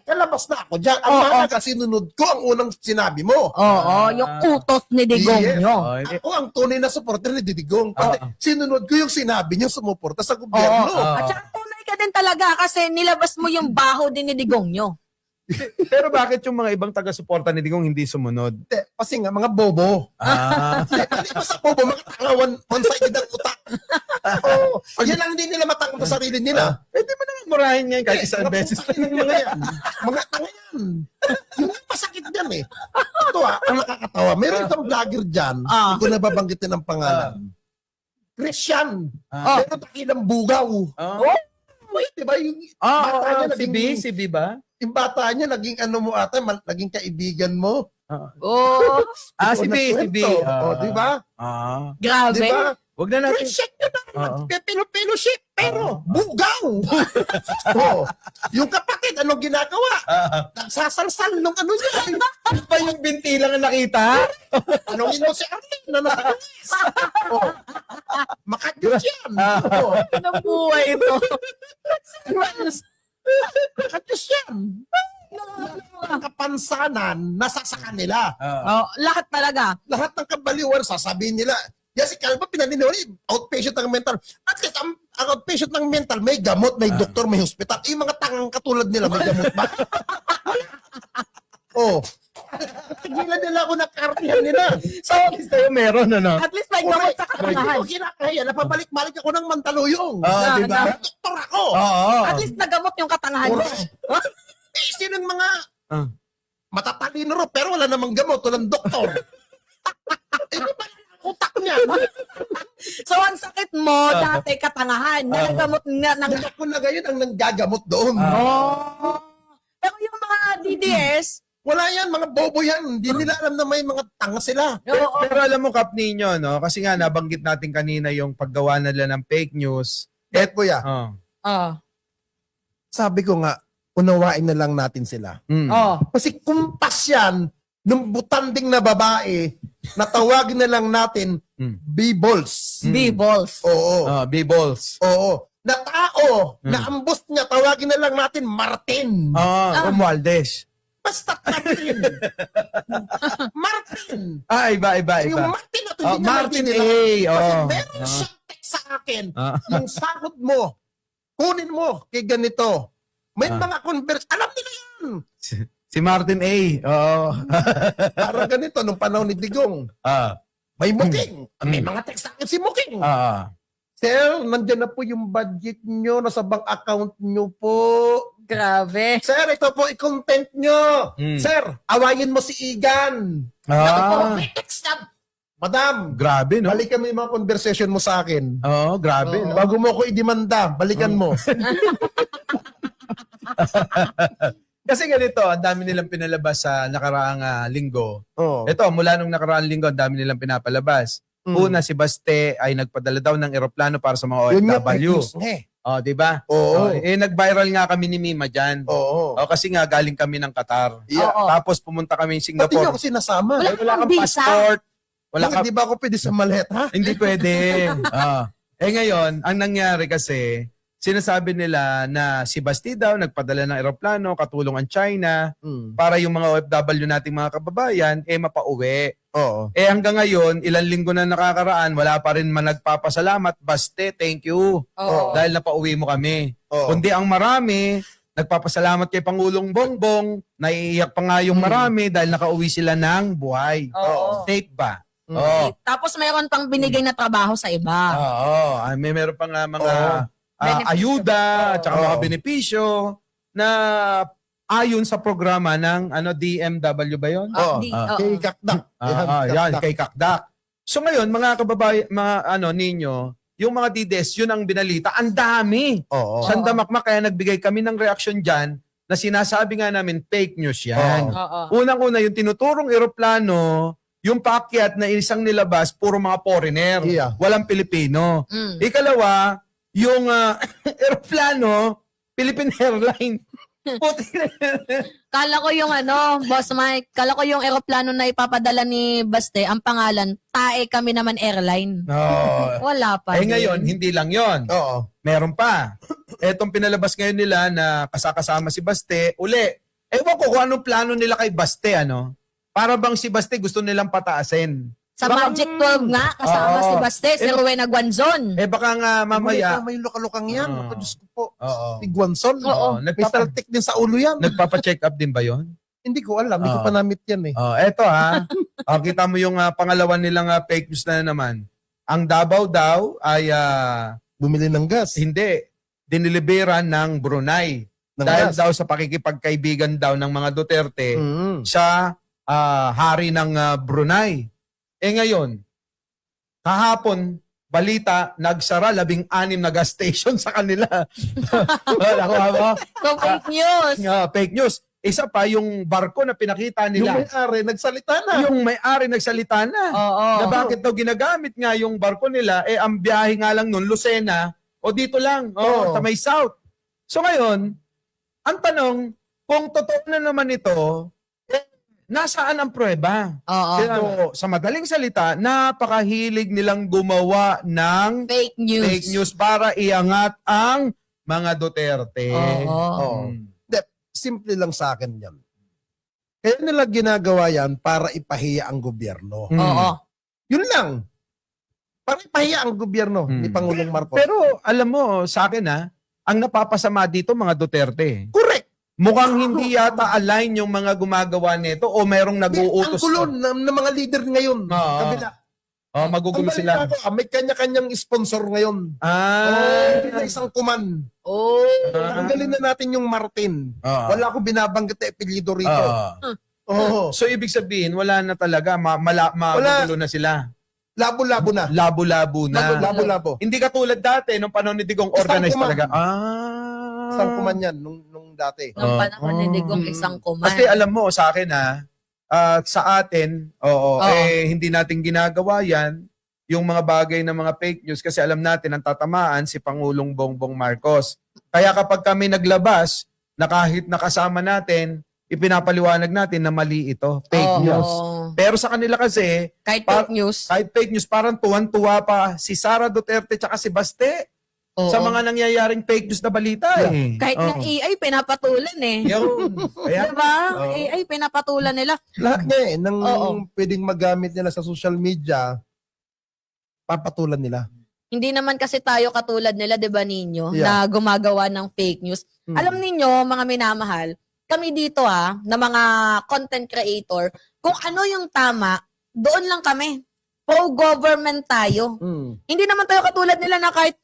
kalabas na ako dyan. Ang mahalaga, sinunod ko ang unang sinabi mo. Oo. Yung utos ni Digong Yes. nyo. Ako ang tunay na supporter ni Didigong. Kasi sinunod ko yung sinabi niya sumuporta sa gobyerno. At saka tunay ka din talaga kasi nilabas mo yung baho din ni Digong nyo. Pero bakit yung mga ibang taga-suporta ni Digong hindi sumunod? Kasi nga, mga bobo. Hindi ba sa bobo, mga tangawan, one-sided ang utak. Yan lang hindi nila matanggap sa sarili nila. Pwede mo naman murahin ngayon kahit isang beses. Mga yan. Mga tanga yan. Yung masakit yan eh. Ito ang nakakatawa. Meron itong vlogger dyan, hindi ko nababanggitin ang pangalan. Christian. Pero takilang bugaw. Wait, diba? Yung bata niya si B? naging, Si B ba? yung bata niya naging ano mo ata, naging kaibigan mo. Oh, Si B. Si B. O, di ba? grabe. Di ba? Wag na natin. Check nyo na. Oo. Pepilo-fellowship, pero bugaw. Oh. Yung kapatid, anong ginagawa? Nagsasalsal nung ano niya. Ano ba yung binti lang ang nakita? Tanungin mo si Arlene na nasa Luis. Oh. Makadyos yan. Oh. Anong buhay ito? Makadyos yan. Ang kapansanan, nasa sa kanila. Oh, lahat talaga. Lahat ng kabaliwan, sasabihin nila, yan si Calva, pinaniniwala, outpatient ng mental. At least, ang outpatient ng mental, may gamot, may doktor, may hospital. Yung mga tangang katulad nila, may gamot ba? Oh. Tigilan nila ako ng kartihan nila. So, at least tayo meron, ano? At least may gamot sa Hindi katangahan. ko kinakaya, napabalik-balik ako ng Mantaluyong. Oo, di ba? Doktor ako. Oo. At least nagamot yung katangahan mo. Eh, sinong mga Ah. matatalino ro, pero wala namang gamot, walang doktor. Eh, di ba utak niya? So, ang sakit mo, dati katangahan. Nanagamot nga ng... Ako na ngayon ang nanggagamot doon. Oh. Pero yung mga DDS, Wala yan, mga bobo yan. Hindi nila alam na may mga tanga sila. oo, Pero alam mo, Kap Ninyo, no? Kasi nga, nabanggit natin kanina yung paggawa nila ng fake news. Kuya, Oh. sabi ko nga, unawain na lang natin sila. Mm. Kasi kumpas yan ng butanding na babae na tawagin na lang natin B-balls. B-balls. Oo. B-balls. Oo. Na tao, na ambos niya, tawagin na lang natin Martin. Romualdez. Basta Martin. Martin. Iba. Yung Martin na to, hindi niya Martin A. maintindihan. Kasi Oh. meron siyang text sa akin. Ah. Yung sahod mo, kunin mo kay ganito. May mga alam nila yan. Si Martin A. Oo. Parang ganito, nung panahon ni Digong. May Muking. May mga text sa akin si Muking. Sir, nandyan na po yung budget nyo, nasa bank account nyo po. Grabe. Sir, ito po i-content nyo. Sir, awayin mo si Igan. Naku po, may text na. Madam, Grabe, no? balikan mo yung mga conversation mo sa akin. Oo, grabe, no? Bago mo ako idemanda, balikan mo. Kasi ganito, ang dami nilang pinalabas sa nakaraang linggo. Oh. Ito, mula nung nakaraang linggo, ang dami nilang pinapalabas. Una, si Baste ay nagpadala daw ng eroplano para sa mga Yun nga, OFW. fake news nga eh. Di ba? Oo. Nag-viral nga kami ni Mima dyan. Oo. Kasi nga, galing kami ng Qatar. Yeah. Oo. Tapos pumunta kami ng Pati niyo Singapore. ako sinasama. Wala Wala kang visa. passport. Wala Bakit ka, di ba ako pwede sa maleta? hindi pwede. Ngayon, ang nangyari kasi, sinasabi nila na si Basti daw nagpadala ng eroplano, katulong ang China, para yung mga OFW nating mga kababayan, mapauwi. Oo. Hanggang ngayon, ilang linggo na nakakaraan, wala pa rin man nagpapasalamat. Baste, thank you. Oo. Dahil napauwi mo kami. Oo. Kundi ang marami, nagpapasalamat kay Pangulong Bongbong, naiiyak pa nga yung marami dahil nakauwi sila ng buhay. Oo. Safe ba? Oo. Tapos mayroon pang binigay na trabaho sa iba. Oo. May meron pa nga mga Benepisyo. ayuda at saka mga Oo. benepisyo na ayon sa programa ng DMW ba yun? Oo. Oo. Kay Kakdak. Yan, kay Kakdak. So ngayon, mga kababayan, mga ninyo, yung mga DDS, yun ang binalita. Ang dami. Oo. Sandamakmak, kaya nagbigay kami ng reaction dyan na sinasabi nga namin fake news yan. Oo. Unang-una, yung tinuturong eroplano, yung paakyat na isang nilabas, puro mga foreigner. Yeah. Walang Pilipino. Ikalawa, yung eroplano, Philippine Airlines. Puti na. Kala ko yung Boss Mike, kala ko yung eroplano na ipapadala ni Baste, ang pangalan, Tae Kami Naman Airline. Wala pa. Ngayon, hindi lang yon. Oo. Meron pa. Etong pinalabas ngayon nila na kasama si Baste, uli. Ewan ko kung anong plano nila kay Baste, Para bang si Baste gusto nilang pataasin. Sa Magic 12 nga, kasama Oo. si Baste, si Rowena Guanzon. Baka nga mamaya, May lukalukang yan. Oo. Ako, Diyos ko po. Oo. Si Guanzon. Oo. Crystal tick din sa ulo yan. nagpapa-check up din ba yon? Hindi ko alam. Hindi ko Oo. pa namit yan eh. Eto kita mo yung pangalawa nilang fake news na naman. Ang Davao daw ay Bumili ng gas. hindi, diniliberan ng Brunei. Ng Dahil gas. daw sa pakikipagkaibigan daw ng mga Duterte sa hari ng Brunei. Ngayon, kahapon, balita, nagsara 16 na gas station sa kanila. Nakuha mo? So, fake news. Fake news. isa pa yung barko na pinakita Yung nila. may-ari, nagsalita na. Yung may-ari nagsalita na. Oo. Na bakit daw ginagamit nga yung barko nila, ang biyahe nga lang nun, Lucena, o dito lang, Oo. sa may south. So ngayon, ang tanong, kung totoo na naman ito, nasaan ang prueba? Oo. So, sa madaling salita, napakahilig nilang gumawa ng Fake news. fake news para iangat ang mga Duterte. Oo. Oo. Hindi, simple lang sa akin yan. Kaya nila ginagawa yan para ipahiya ang gobyerno. Mm. Oo. Yun lang. Para ipahiya ang gobyerno ni Mm. Pangulong Marcos. Pero alam mo, sa akin ang napapasama dito mga Duterte. Correct. Mukhang hindi yata align yung mga gumagawa nito o merong Ang nag-uutos. gulo ng mga leader ngayon. Oo. Kabila. Magugulo Ang sila. balita ko, may kanya-kanyang sponsor ngayon. Hindi na isang kuman. Oh. Tanggalin na natin yung Martin. Wala akong binabanggit na apelyido rito. Oo. So ibig sabihin, wala na talaga. Magugulo na sila. Labo-labo na. Labo-labo na. Labo-labo. Hindi katulad dati, nung panahon ni Digong organized Isang talaga. Isang kuman yan nung dati. Nung panahon ni Digong isang kuman. Kasi alam mo, sa akin sa atin, hindi natin ginagawa yan, yung mga bagay na mga fake news, kasi alam natin ang tatamaan si Pangulong Bongbong Marcos. Kaya kapag kami naglabas, na kahit nakasama natin, ipinapaliwanag natin na mali ito, fake Oo. news. Pero sa kanila kasi, Kahit fake news. kahit fake news, parang tuwan-tuwa pa si Sara Duterte tsaka si Baste Oo. sa mga nangyayaring fake news na balita. Kahit nga AI, pinapatulan eh. Yun. Kaya, Diba? Oo. AI, pinapatulan nila. Lahat nga ng Oo. pwedeng magamit nila sa social media, papatulan nila. Hindi naman kasi tayo katulad nila, 'di ba ninyo, Yeah. na gumagawa ng fake news. Alam ninyo, mga minamahal, kami dito na mga content creator, kung ano yung tama, doon lang kami. Pro-government tayo. Hindi naman tayo katulad nila na kahit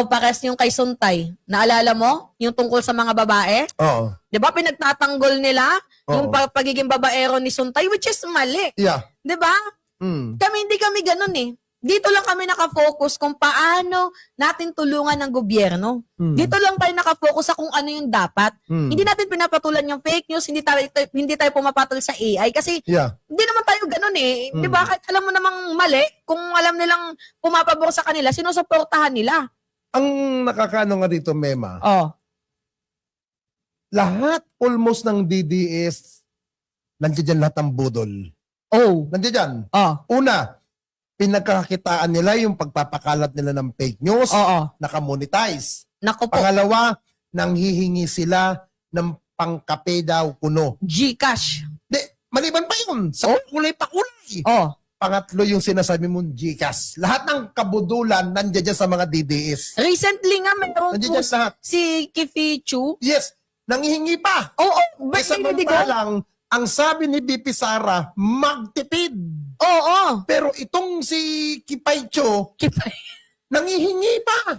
pares yung kay Suntay. Naalala mo? Yung tungkol sa mga babae? Oo. 'Di ba pinagtatanggol nila yung Oo. pagiging babaero ni Suntay, which is mali. Yeah. 'Di ba? Hindi kami ganun eh. Dito lang kami nakafocus kung paano natin tulungan ng gobyerno. Dito lang tayo nakafocus sa kung ano yung dapat. Hindi natin pinapatulan yung fake news, hindi tayo pumapatol sa AI kasi Yeah. hindi naman tayo ganun eh. 'Di ba? Kahit alam mo namang mali, kung alam nilang pumapabor sa kanila, sinusuportahan nila. Ang nakakaano nga dito, Mema, Oh. lahat almost ng DDS, nandiyan dyan lahat ng budol. Oh. Nandiyan dyan. Oh. Una, pinagkakakitaan nila yung pagpapakalat nila ng fake news, Oo. nakamonetize. Naku po. Pangalawa, nanghihingi sila ng pangkape daw kuno. GCash. Di, maliban pa yun. Sa kulay-pakulay. Oh. Pangatlo yung sinasabi mong GCash. Lahat ng kabudulan nandiyan dyan sa mga DDS. Recently nga mayroong Nandiyan dyan post lahat. si Kifichu. Yes, nanghihingi pa. Oo. Eh, samantalang, ang sabi ni BP Sara, magtipid. Oo. Pero itong si Kipaycho, Kipay. nanghihingi pa.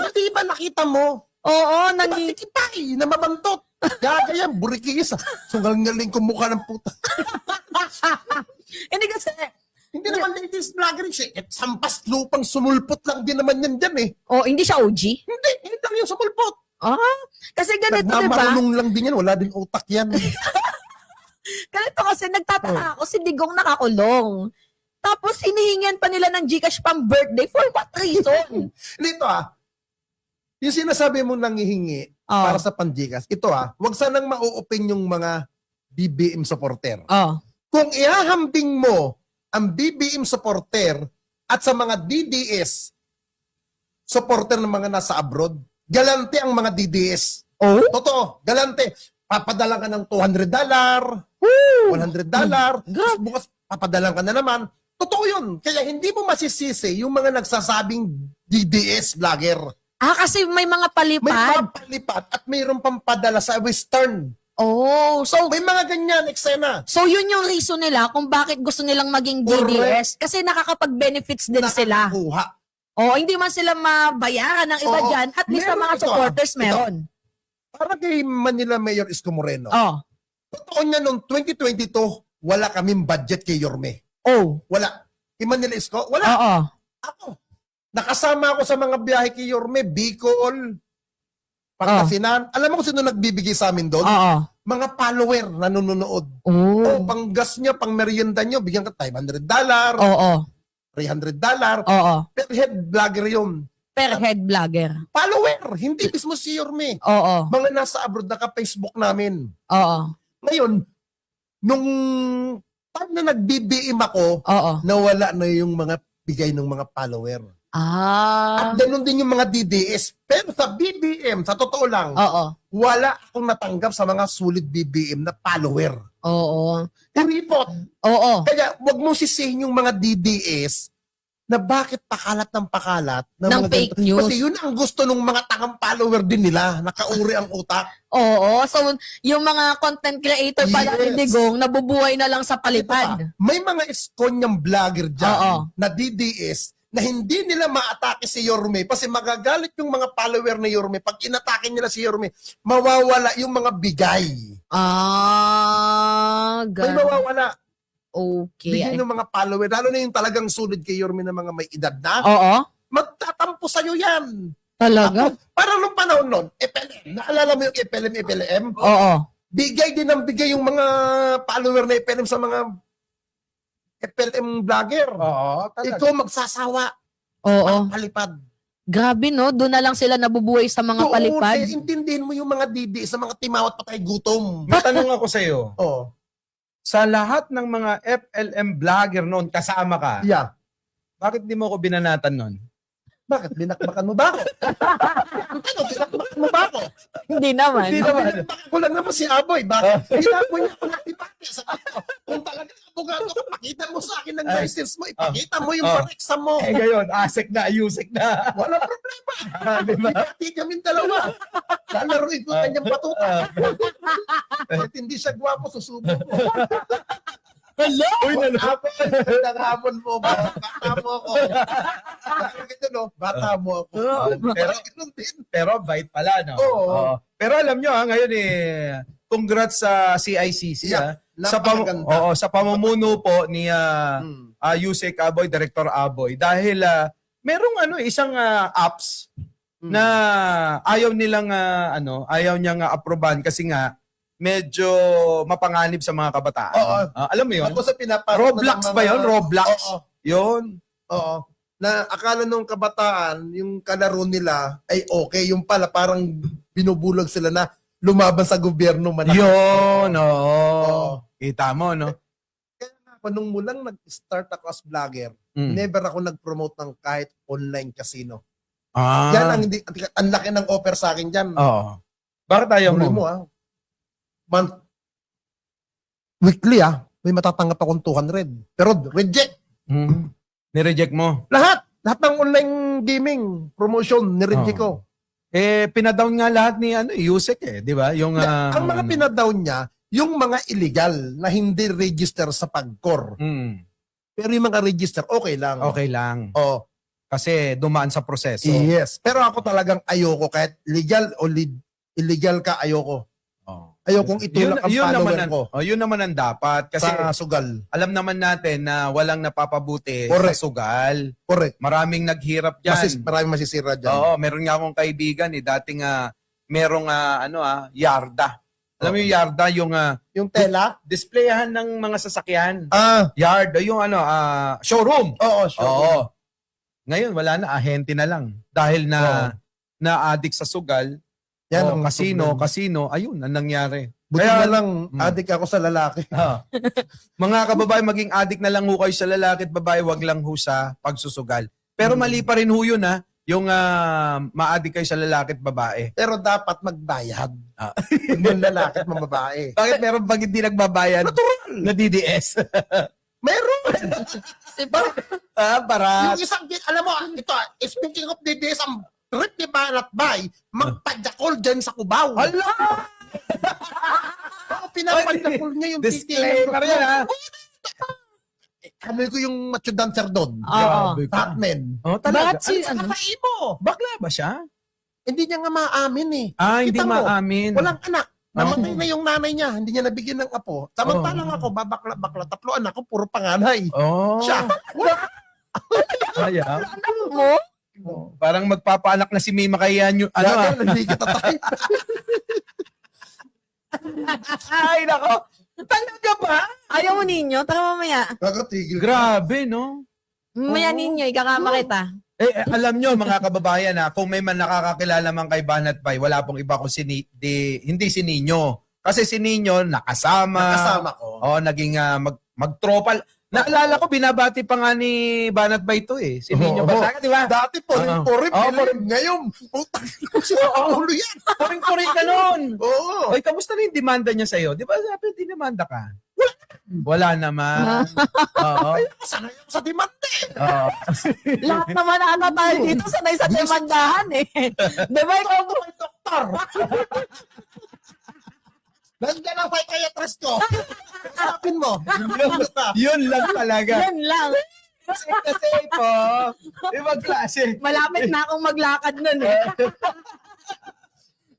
Hindi ba nakita mo? Oo. Diba si Kipay na mabantot? Gagayan, burikis. Sungal-ngaling ko mukha ng puta. Hindi kasi, Hindi naman latest vlogger eh. At sampas lupang sumulpot lang din naman yan dyan eh. hindi siya OG. Hindi lang yung sumulpot. Kasi ganito, di ba? Nagmamarunong lang din yan. Wala din utak yan. Ganito kasi, nagtataka ako si Digong nakakulong. Tapos, hinihingian pa nila ng GCash pang birthday. For what reason? Dito yung sinasabi mo nanghihingi para sa panjikas, ito wag sanang mau-open yung mga BBM supporter. Kung ihahambing mo ang BBM supporter at sa mga DDS supporter ng mga nasa abroad, galante ang mga DDS. Oh? Totoo, galante. Papadala ka ng $200, $100, Grabe. bukas papadala ka na naman. Totoo yun. Kaya hindi mo masisisi yung mga nagsasabing DDS vlogger. Kasi may mga May palipad. papalipat at mayroon pang padala sa Western. So May mga ganyan, eksena. yun yung reason nila kung bakit gusto nilang maging DDS. Kasi nakakapag-benefits din sila. Nakakuha. Hindi man sila mabayaran ng iba Oo. dyan. At least sa Meron mga ito, supporters, ito. meron. Para kay Manila Mayor Isko Moreno. Oh. Totoo niya noong 2022, wala kaming budget kay Yorme. Oh. Wala. Kay Manila Isko, wala. Oo. Ako. Nakasama ako sa mga biyahe kay Yorme, Bicol, Pangasinan. Alam mo kung sino nagbibigay sa amin doon? Oo. mga follower na nanonood. Oh. O pang gas niya, pang merienda niyo, bigyan ka $500, Oo. $300. Oo. Per head vlogger yun. Per head vlogger. Follower, hindi mismo si Yorme. Oo. Mga nasa abroad naka-Facebook namin. Oo. Ngayon, nung time na nag-BBM ako, Oo. nawala na yung mga bigay ng mga follower. Ah. At ganun din yung mga DDS. Pero sa BBM, sa totoo lang, Oo. wala akong natanggap sa mga sulit BBM na follower. Oo. Kuripot. Oo. Kaya wag mong sisihin yung mga DDS na bakit pakalat ng pakalat Ng mga fake ganito. news. Kasi yun ang gusto ng mga tangang follower din nila. Nakauri ang utak. Oo. So, yung mga content creator pala Yes. ni Digong, nabubuhay na lang sa Ito palipad. pa, may mga iskonyang vlogger dyan Oo. na DDS na hindi nila maatake si Yorme kasi magagalit yung mga follower ni Yorme. Pag inatake nila si Yorme, mawawala yung mga bigay. Ah, May ganun. mawawala. Okay. Bigay ng mga follower. Lalo na yung talagang sunod kay Yorme na mga may edad na. Oo. Magtatampo sa'yo yan. Talaga? Parang nung panahon nun, FLM. Naalala mo yung FLM? Oo. Bigay din ng bigay yung mga follower na FLM sa mga FLM vlogger. Oo, Ikaw magsasawa. Oo. Palipad. Grabe, no? Doon na lang sila nabubuhay sa mga palipad. Kaya intindihin mo yung mga didi sa mga timawat patay gutom. May tanong ako sa iyo. Oh. Sa lahat ng mga FLM vlogger noon, kasama ka, Yeah. bakit di mo ko binanatan noon? Bakit? Binakbakan mo ba ako? Ano? Binakbakan mo ba ako? Hindi naman. Hindi naman. Binakbakan ko lang naman si Aboy. Bakit? Binaboy niya ako ng debate. Sabi ko, kung talagang abogado ka, pakita mo sa akin ng license mo. Ipakita mo yung pareksa mo. Eh ngayon, ASEC na, AUSEC na. Wala problema. Diba? Dibati kaming dalawa. Lalaroin ko kanyang batuta. Kahit hindi siya gwapo, susubo ko. Hello? Uy, Nanghamon mo ba? Bata mo ako. Ito no, bata mo ako. pero, Ganun din. pero bite pala, no? Oo. Pero alam nyo, ngayon congrats sa CICC. Yeah. Sa, Napakaganda. sa pamumuno po ni Yusek Aboy, Director Aboy. Dahil merong isang apps na ayaw nilang ayaw niyang aproban kasi nga medyo mapanganib sa mga kabataan. Oo. Alam mo 'yon? Ako sa pinapasok Roblox ba 'yon? Roblox. Oo. 'Yon. Oo. Na akala nung kabataan, yung kalaro nila ay okay. Yung pala parang binubulog sila na lumaban sa gobyerno. 'Yon, oo. Oo. Kita mo, no? Kaya nga ako, nung mulang nag-start ako as vlogger, Mm. never ako nag-promote ng kahit online casino. Ah. Yan ang hindi, ang laki ng offer sa akin dyan. Oo. Bakit ayaw Huli mo? mo weekly may matatanggap akong 200. Pero reject. Nireject mo. Lahat ng online gaming promotion, nireject ko. Pinadown nga lahat ni Yusek di ba? Yung Ang mga pinadown niya, yung mga illegal na hindi register sa PAGCOR. Pero yung mga register, okay lang. Okay lang. Oh, Kasi dumaan sa proseso. yes. Pero ako talagang ayoko kahit legal o illegal ka, ayoko. Oh. Ayokong itulak ang follower ko Yun naman ang dapat. Kasi sa sugal. alam naman natin na walang napapabuti Correct. sa sugal. Correct. Maraming naghirap dyan. Maraming masisira dyan. Oo, meron nga akong kaibigan dating merong yarda. Alam mo yung yarda, Yung tela? displayahan ng mga sasakyan. Yard, yung showroom. Oo, sure. Oo. Ngayon wala na, ahente na lang. Dahil na-addict sa sugal, Yan ang casino, problema. ayun, ang nangyari. Buti Kaya- na lang, addict ako sa lalaki. Mga kababae, maging addict na lang ho kayo sa lalaki at babae, wag lang ho sa pagsusugal. Pero mali pa rin ho yun yung ma-addict kayo sa lalaki at babae. Pero dapat magbayad. Yung lalaki at mababae. Bakit meron bang hindi nagbabayad? Natural! Na DDS. Meron! Para... Yung isang, alam mo, ito, speaking of DDS, ang trip ni Banat Bay, magpadjakol dyan sa Cubao. Hala! Pinapadjakol niya yung Disclaimer yan, Ano ko yung macho dancer doon? Oo. Batman. Oh, talaga? Bakit si, Ano? Mo. Bakla ba siya? Hindi niya nga maamin eh. Hindi Kita mo, maamin. Walang anak. Namatay na yung nanay niya. Hindi niya nabigyan ng apo. Samantalang ako, babakla-bakla. Tatlo anak ko, puro panganay. Oh. Siya. Kaya. mo? Parang magpapaanak na si Mima kaya nyo. Hindi kita tayo. Ay, nako. Talaga ba? Ayaw mo ninyo? Tara mamaya. Nakatigil. Grabe, no? Mamaya ninyo, ikakama kita. Alam nyo, mga kababayan, kung may man nakakakilala man kay Banat Bay, wala pong iba kung hindi si Nino. Kasi si Nino, Nakasama ko. Naging magtropa. Naalala ko, binabati pa nga ni Banat Bay to eh. Si Nino Basaga, di ba? Dati po, porim. Ngayon, putang ina ulo yan. Puring-puring ka nun. Oo. Oy, kamusta na yung demanda niya sa'yo? Di ba sabi, dinamanda ka? Wala naman. Oo. Sanay ako sa demanda eh. Oo. Lahat naman ata tayo dito sanay sa demandahan eh. Di ba ikaw Ako may doktor. Nandiyan ang psychiatrist ko. Sabihin mo. Yun lang talaga. yan lang. Kasi po, ibang klase. Malapit na akong maglakad nun eh.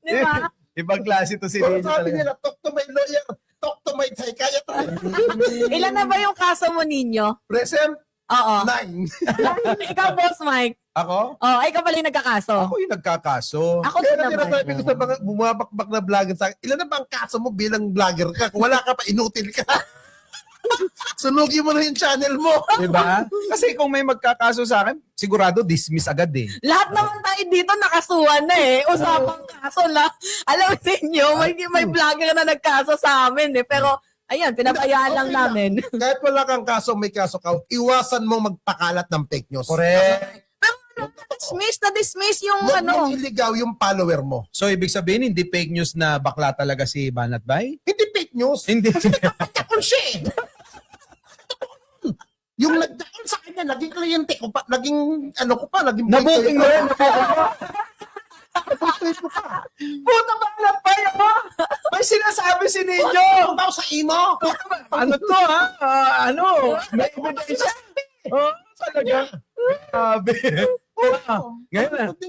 Di ba? Ibang klase to si Pero Nino sabi talaga. nila, talk to my lawyer, talk to my psychiatrist. Ilan na ba yung kaso mo ninyo? Present, Oo. 9. Ikaw, Boss Mike. Ako? Oh, ikaw pala yung nagkakaso. Ako yung nagkakaso. Ako Kaya din na naman. sabi ko sa mga bumabakbak na vlogger sa akin, ilan na ba ang kaso mo bilang vlogger ka? Kung wala ka pa, inutil ka. Sunugin mo na yung channel mo. Diba? Kasi kung may magkakaso sa akin, sigurado dismiss agad eh. Lahat naman tayo dito nakasuhan na eh. Usapang kaso na. Alam niyo, may vlogger na nagkaso sa amin eh. Pero, ayan, pinabayaan lang Okay lang. namin. Kahit wala kang kaso, may kaso ka, iwasan mo magpakalat ng fake news. Correct. Dismiss yung Huwag ano. mong iligaw yung follower mo. So, ibig sabihin, hindi fake news na bakla talaga si Banat Bay? Hindi fake news. Hindi. Nagdakon siya eh. Yung nagdakon sa kanya, naging kliyente ko pa, naging naging Nabuking mo boyfriend yan. ko pa. Puta Banat Bay ako! May sinasabi si Ninyo! Ano daw sa imo? Ano to ha? May ebidensya. Talaga. Sabi.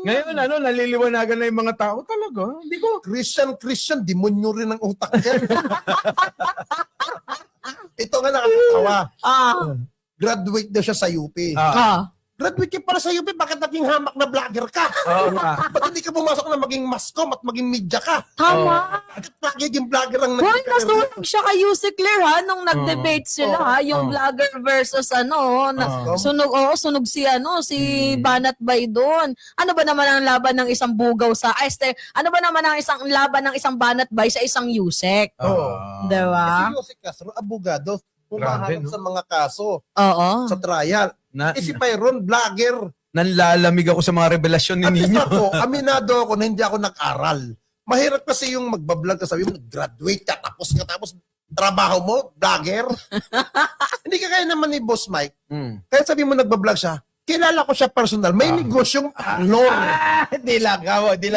Ngayon, naliliwanagan na yung mga tao talaga. Hindi ko. Christian, demonyo rin ang utak niya. Ito nga nakakatawa. Graduate daw siya sa UP. Graduate ka pala sa UP, bakit naging hamak na vlogger ka? Oo nga. Ba't hindi ka pumasok na maging mascom at maging media ka? Tama. Bakit naging vlogger ang Hoy, naging career mo? nasunog siya kay Yusek Clear ha, nung nag-debate sila ha, yung vlogger versus sunog si Banat Bay doon. Ano ba naman ang laban ng isang bugaw sa, ano ba naman ang isang laban ng isang Banat Bay sa isang Yusek? Oo. Diba? Si Jose Castro, abogado, Grabe, pumaharap no? sa mga kaso Oo. sa trial. Si Pyron, vlogger. Nanlalamig ako sa mga revelasyon ni At least Ninyo. ako, aminado ako na hindi ako nag-aral. Mahirap kasi yung magbablog ka, sabi mo, graduate ka, tapos trabaho mo, vlogger. Hindi ka kaya naman ni Boss Mike. Kaya sabi mo nagbablog siya, kilala ko siya personal, may negosyong parlor. Di lang ka mo. Di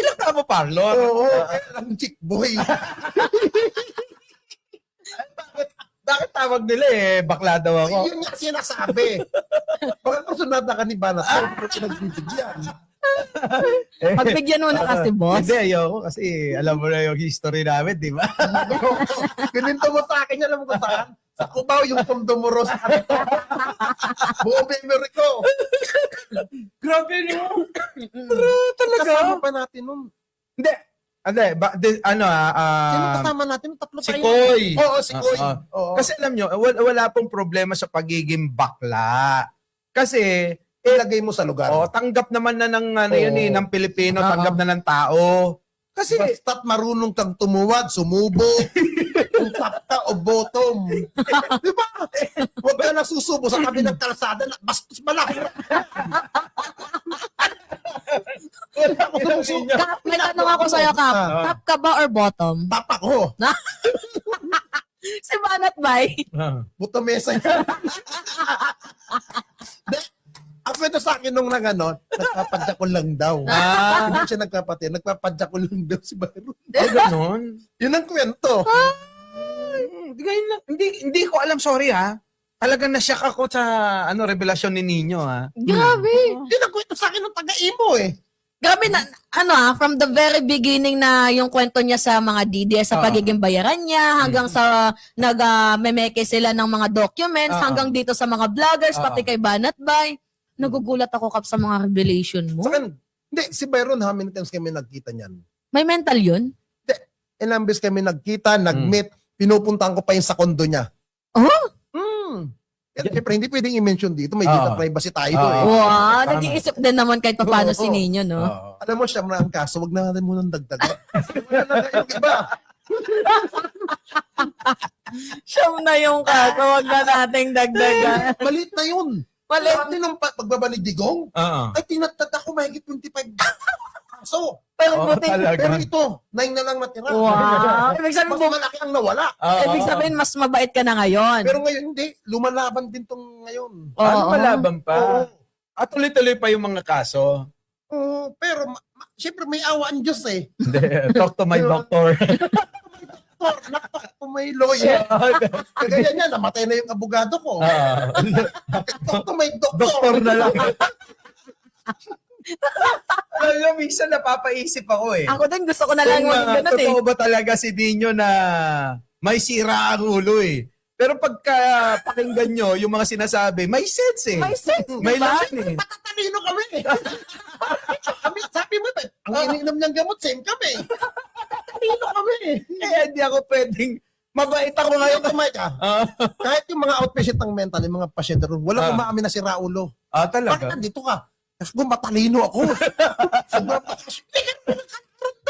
lang ka mo parlor. Oo, kaya lang chick boy. Bakit tawag nila bakla daw ako? Yun nga sinasabi. Baka kasunada ka ni Banat, pero pinagbibigyan. Pagbigyan mo na kasi, boss. Hindi, ayoko kasi alam mo na yung history namin, di ba? Pininto mo sa akin, alam mo kung saan? Sa Cubao, yung Tomdomoro sa kanito. Buong memory ko. Grabe no. Pero talaga. Kasama pa natin nun. Hindi. Sino kasama natin? Tatlo Si tayo. Koy. Oo, si Koy. Oo. Oo. Kasi alam nyo, wala pong problema sa pagiging bakla. Kasi, ilagay mo sa lugar. tanggap naman na ng, ng Pilipino, Oo. tanggap na ng tao. Kasi, Basta't marunong kang tumuwad, sumubo, kung top ka o bottom. Di ba? Huwag ka na susubo sa tabi ng kalsada, bastos malaki. wala ko lang ninyo. Kap, may tanong ako sa'yo, Kap. Top ka ba or bottom? Papa ko, Si Banat Bay. buto mesa yan. Ang kwento sa akin nung nagpapadya ko lang daw. Hindi siya nagpapatid, nagpapadya ko lang daw si Byron. Ganon. Yun ang kwento. Hindi ko alam, sorry ha. Talagang nasyak ako sa revelasyon ni Nino ha. Grabe. Yun ang kwento sa akin ng taga-imo eh. Grabe na, from the very beginning na yung kwento niya sa mga DDS, sa pagiging bayaran niya, hanggang sa nag-memeke sila ng mga documents, hanggang dito sa mga vloggers, pati kay Banat Bay. Nagugulat ako, Kap, sa mga revelation mo. Sa akin, hindi, si Byron, how many times kami nagkita niyan? May mental yun? ilang beses kami nagkita, nag-meet, pinupuntahan ko pa yung sa kondo niya. Oh? Siyempre, hindi pwedeng i-mention dito. May data privacy tayo. eh. Wow, nag-iisip din naman kahit paano si Oo. Nino, no? Alam mo, siya na ang kaso. Wag na natin munang dagdagan. Wala na yung iba. Siyam na yung kaso, wag na nating dagdagan. Malit na yun. Malit. Dati nung pagbaba ni Digong, ay tinatad ako mahigit 25 kaso. Pero buti, Pero ito, 9 na lang natira. wow. Ibig Mas sabihin, malaki ang nawala. ibig sabihin, mas mabait ka na ngayon. Pero ngayon hindi. Lumalaban din tong ngayon. Oo. Ano malaban Oo. pa? At tuloy-tuloy pa yung mga kaso. Pero siyempre may awa ang Diyos eh. Hindi, talk to my doctor. Kung may lawyer. Kagaya niya, namatay na yung abogado ko. Talk to my doctor. Doktor na lang. Alam mo, minsan napapaisip ako eh. Ako din, gusto ko na lang Kung yung ganun eh. totoo ba talaga si Dino na may sira ang ulo eh. Pero pagka pakinggan nyo, yung mga sinasabi, may sense eh. May sense, May diba? laman eh. Matatalino kami. Kami, sabi mo, ang iniinom niyang gamot, same kami. Matatalino kami. Kaya hindi ako pwedeng, mabait ako ngayon. Ngayon kumain ka. Kahit yung mga outpatient ng mental, yung mga pasyente ron, walang umaamin na si Raulo. Bakit Talaga? nandito ka? Kasi kung matalino ako. Sobrang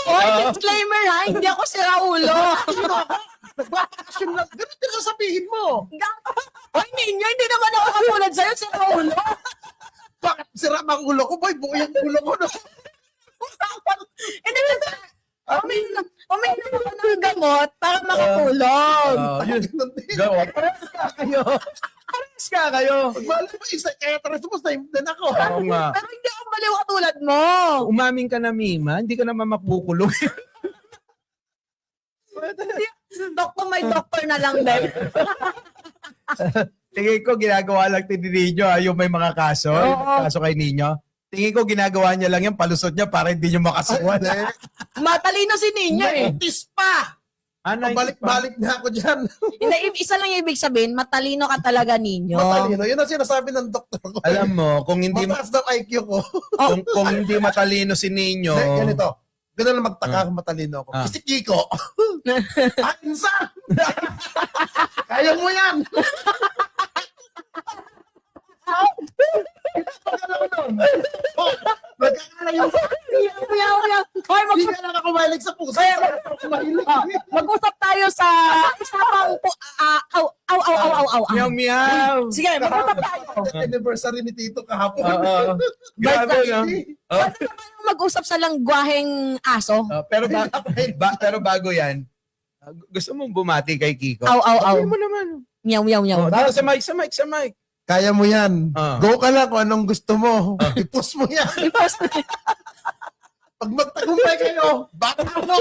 Oy, disclaimer ha, hindi ako si Raulo. nagbabakasyon lang. Ganun din sasabihin mo. Oy, Ninyo, hindi naman ako katulad sa'yo, si Raulo. Bakit sira ang ulo ko, boy? Buo yung ulo ko. No? Hindi ba? Uminom ako ng gamot para makatulog. Ganun din. Parehas ka kayo. Parehas ka kayo. Malay mo, isa, kaya tapos na din ako. Oo nga. Pero hindi ako baliw katulad mo. Umaming ka na, Mima. Hindi ka naman mapukulong. Doktor, may doktor na lang din. Tingin ko, ginagawa lang ni Nino yung may mga kaso. Oo. Yung kaso kay Nino. Tingin ko, ginagawa niya lang yan, palusot niya para hindi niyo makasuhan. Matalino si Ninyo eh. Naitis pa. Balik na ako dyan. Isa lang yung ibig sabihin, matalino ka talaga, Ninyo. Matalino. Yun ang sinasabi ng doktor ko. Alam mo, kung hindi Mataas daw IQ ko. kung hindi matalino si Nino, Ganito. Ganun lang magtaka kung matalino ako. Kasi Kiko. Insan! Kaya mo yan! Nagkakala yung... Hindi ka lang ako mahilig sa puso. Mag-usap tayo sa isang aw. meow meow. Sige, mag-usap tayo. Anniversary ni Tito kahapon. Grabe, no? Pwede na tayo mag-usap sa langgwaheng aso? Pero bago yan, gusto mong bumati kay Kiko? Aw. Sabihin mo naman. Meow. Para sa mic. Kaya mo yan. Ah. Go ka lang kung anong gusto mo. I-post mo yan. Pag magtagumpay kayo, baka mo.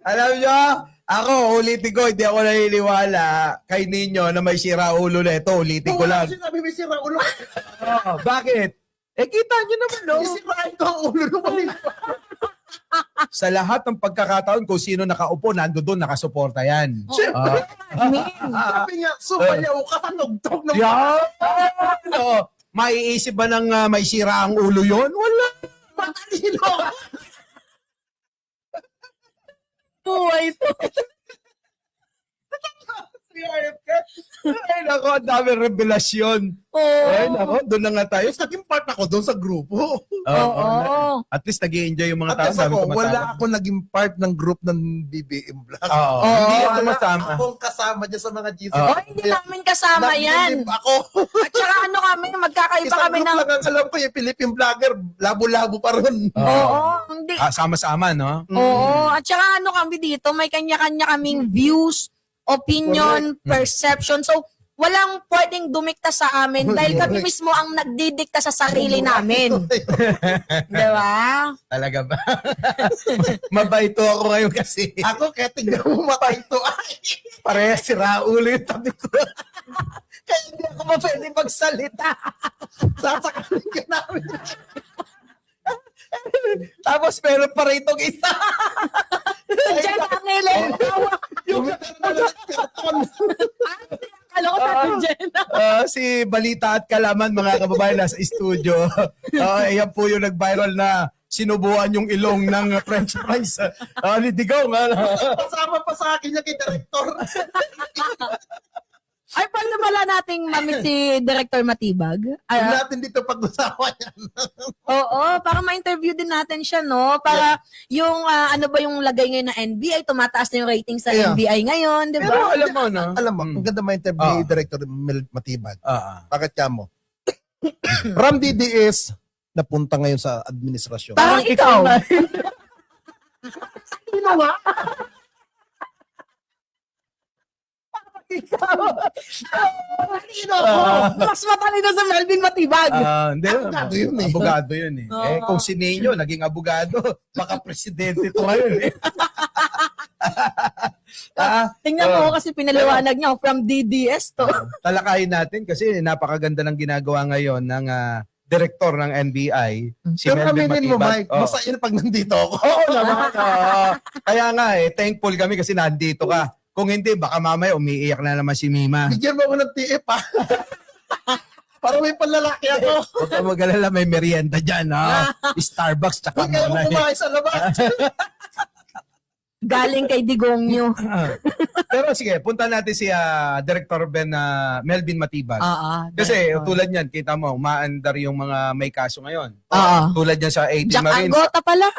Alam nyo, ako, ulitin ko, hindi ako naniniwala kay Nino na may sira ulo na ito. Ulitin ko lang. Sinabi may sira ulo. Bakit? Kita nyo naman, no? Isirain ko ang ulo ng mali. Sa lahat ng pagkakataon, kung sino nakaupo, nando doon, nakasuporta yan. Siyempre. Sabi niya, sumayaw ka, tanugtog ng Ano? Maiisip ba ng may sira ang ulo yon? Wala. matalino. Buhay to. Ay, nako, ang dami revelasyon. Ay, nako, doon na nga tayo. Tapos naging part ako doon sa grupo. Oo. At least nag-i-enjoy yung mga At tao. least Dami ako, tumatawa. wala ako naging part ng group ng BBM Vlog. Oo. Hindi ako masama. Akong kasama dyan sa mga GC. Oh, hindi namin kasama yan. Nag-believe ako. At saka ano kami, magkakaiba Isang kami group ng... lang ang alam ko, yung Philippine Vlogger, labo-labo pa ron. Oo, hindi. Sama-sama, no? Oo, at saka ano kami dito, may kanya-kanya kaming views, opinion, perception. So, walang pwedeng dumikta sa amin dahil kami mismo ang nagdidikta sa sarili namin. Di ba? Talaga ba? Mabaito ako ngayon kasi. Ako, kaya tignan mo mata ito. Ay, Parehas si Raulo yung tabi ko. Kaya hindi ako pwede magsalita. sasakalin ka namin. Tapos meron pa rin itong isa. Diyan ang nilaw. Yung karton. Alam ko sa Jen. Si Balita at Kalaman, mga kababayan, nasa studio. Ayan po yung nag-viral na sinubuan yung ilong ng french fries. Nitigaw nga. Kasama pa sa akin niya kay Director. Ay, paano pala nating mamit si Director Matibag? Huwag natin dito pag-usapan yan. Oo, para ma-interview din natin siya, no? Para yung, ano ba yung lagay ngayon ng NBI, tumataas na yung rating sa Yeah. NBI ngayon, di ba? Pero alam mo, no? Alam mo, ang ganda ma-interview ni Director Mel Matibag. Bakit ka mo? Ram DDS napunta ngayon sa administrasyon. Parang ikaw. Mas matalino sa Melvin Matibag. Hindi. Abogado yun eh. Abogado yun eh. Oo. Eh, kung si Nino naging abogado, baka presidente to ngayon eh. Tingnan mo kasi pinaliwanag niya from DDS to. Talakayin natin kasi napakaganda ng ginagawa ngayon ng direktor ng NBI, si Pero Melvin aminin mo, Matibag. Mike, masaya na pag nandito ako. Oo naman. Kaya nga thankful kami kasi nandito ka. Kung hindi, baka mamaya umiiyak na naman si Mima. Bigyan mo ako ng TF ha. Para may panlalaki ako. Huwag ka mag-alala, may merienda dyan. Starbucks, tsaka Huwag kayo muna. kumain sa labas. Galing kay Digongyo. Pero sige, punta natin si Director Melvin Matibag. Kasi tulad niyan, kita mo, umaandar yung mga may kaso ngayon. Oo. Tulad niyan sa 18 Jack Marines. Agota pala.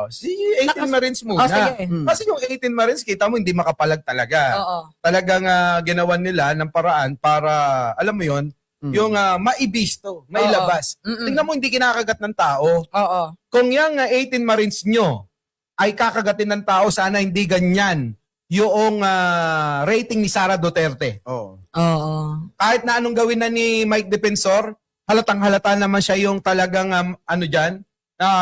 Si 18 Marines muna. sige. Kasi yung 18 Marines, kita mo, hindi makapalag talaga. Oo. Talagang ginawan nila ng paraan para, alam mo yon yung maibisto, mailabas. Mm-mm. Tingnan mo, hindi kinakagat ng tao. Oo. Kung yung 18 Marines nyo ay kakagatin ng tao, sana hindi ganyan yung rating ni Sara Duterte. Oo. Oo. Kahit na anong gawin na ni Mike Defensor, halatang halata naman siya yung talagang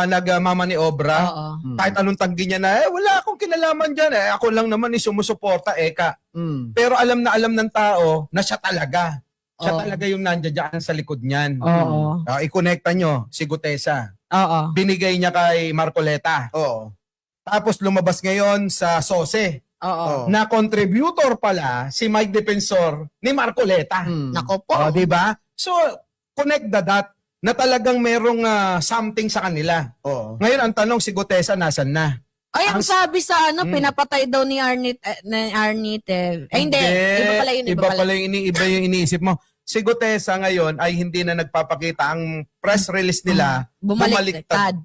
nagmamaniobra. Oo. Kahit anong tanggi niya na, wala akong kinalaman dyan. Ako lang naman sumusuporta, eka. Mm. Pero alam na alam ng tao na siya talaga. Siya Oo. talaga yung nandiyan sa likod niyan. Oo. I-connecta nyo si Gutesa. Oo. Binigay niya kay Marcoleta. Oo. Tapos lumabas ngayon sa SOSE Oo. na contributor pala si Mike Defensor ni Marcoleta. Mm. Nako po. Di ba? So, connect the dot na talagang merong something sa kanila. Oo. Ngayon, ang tanong, si Gutesa nasan na? Ay, ang sabi sa Mm. pinapatay daw ni Arnite. Hindi. Iba pala yun. Iba pala iba yung iniisip mo. Si Gutesa ngayon ay hindi na nagpapakita. Ang press release nila, Bumaliktad.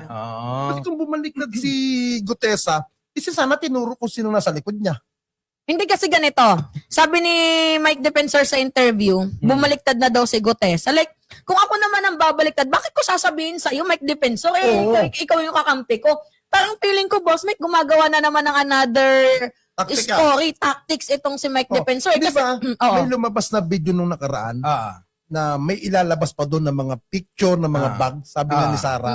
Oo. Kasi kung bumaliktad si Gutesa, isa sana tinuro kung sino nasa likod niya. Hindi kasi ganito. Sabi ni Mike Defensor sa interview, bumaliktad na daw si Gutesa. Like, kung ako naman ang babaliktad, bakit ko sasabihin sa iyo, Mike Defensor, Oo. ikaw yung kakampi ko. Parang feeling ko, Boss Mike, gumagawa na naman ng another Taktika. story, tactics itong si Mike Defensor. Di ba? Oo. May lumabas na video nung nakaraan na may ilalabas pa doon ng mga picture ng mga bag, sabi nga ni Sarah.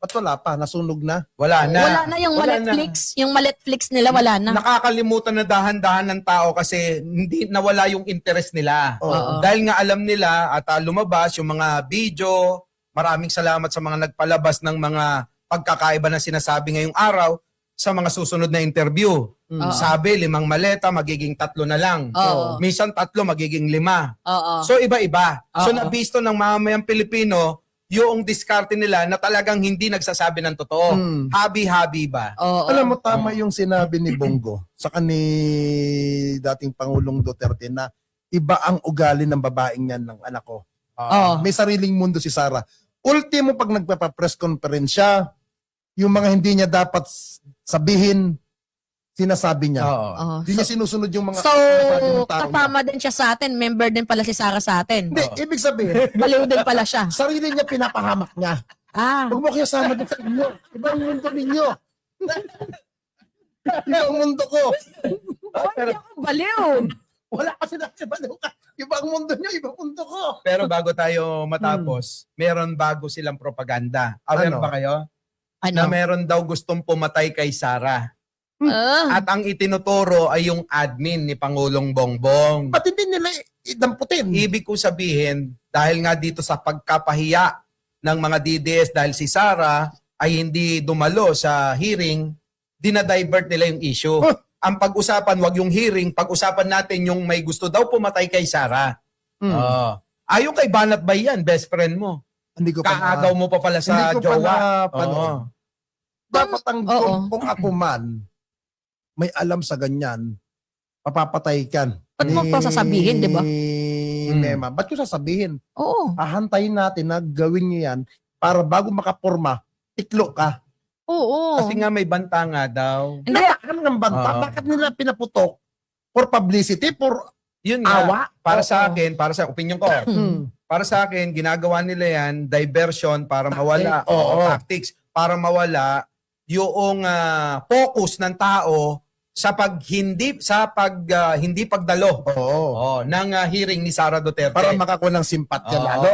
Ba't wala pa? Nasunog na? Wala na. Wala na yung Wala Maletflix. Yung Maletflix nila, wala na. Nakakalimutan na dahan-dahan ng tao kasi hindi nawala yung interest nila. Oo. Dahil nga alam nila at lumabas yung mga video. Maraming salamat sa mga nagpalabas ng mga pagkakaiba na sinasabi ngayong araw sa mga susunod na interview. Sabi, 5 maleta, magiging 3 na lang. Oo. Minsan 3, magiging 5. Oo. So iba-iba. So Oo. nabisto ng mamamayang Pilipino yung diskarte nila na talagang hindi nagsasabi ng totoo. Mm. Habi-habi ba? Oo. Alam mo, tama yung sinabi ni Bongo sa ni dating Pangulong Duterte na iba ang ugali ng babaeng yan ng anak ko. Oo. May sariling mundo si Sarah. Ultimo, pag nagpapa-press conference siya, yung mga hindi niya dapat sabihin, sinasabi niya. Oo. Hindi niya sinusunod yung mga So, sinasabi ng tao. kasama din siya sa atin. Member din pala si Sarah sa atin. Hindi, ibig sabihin, Baliw din pala siya. sarili niya pinapahamak niya. Huwag mo kaya sama din sa inyo. Ibang mundo ninyo. Ibang mundo ko. Pero, Baliw. Wala kasi nakibaliw ka. Ibang mundo niyo, ibang mundo ko. pero bago tayo matapos, meron bago silang propaganda. Aware Ano? ba kayo? Na Ano? meron daw gustong pumatay kay Sarah. Ah. At ang itinuturo ay yung admin ni Pangulong Bongbong. Ba't hindi nila idamputin? Ibig ko sabihin, dahil nga dito sa pagkapahiya ng mga DDS dahil si Sarah ay hindi dumalo sa hearing, dinadivert nila yung issue. Huh. Ang pag-usapan, wag yung hearing, pag-usapan natin yung may gusto daw pumatay kay Sarah. Hmm. Ayon kay Banat Bay yan, best friend mo. Hindi ko pa Kaagaw mo pa pala sa hindi ko pa jowa. napanood. Oo. Dapat ang Oo. kung ako man may alam sa ganyan, papapatay kan. Ba't mo pa sasabihin, di ba? Mema, ba't ko sasabihin? Oo. Hahantayin natin na gawin nyo yan para bago makaporma, tiklo ka. Oo. Kasi nga may banta nga daw. Hindi. Napakan ng banta. Oo. Bakit nila pinaputok? For publicity? For Yun nga, awa? para Oo. sa akin, para sa opinion ko, para sa akin, ginagawa nila yan, diversion para mawala. Oo. Tactics para mawala yung focus ng tao sa hindi pagdalo Oo. ng hearing ni Sara Duterte. Para makakuha ng simpatya Oo. lalo.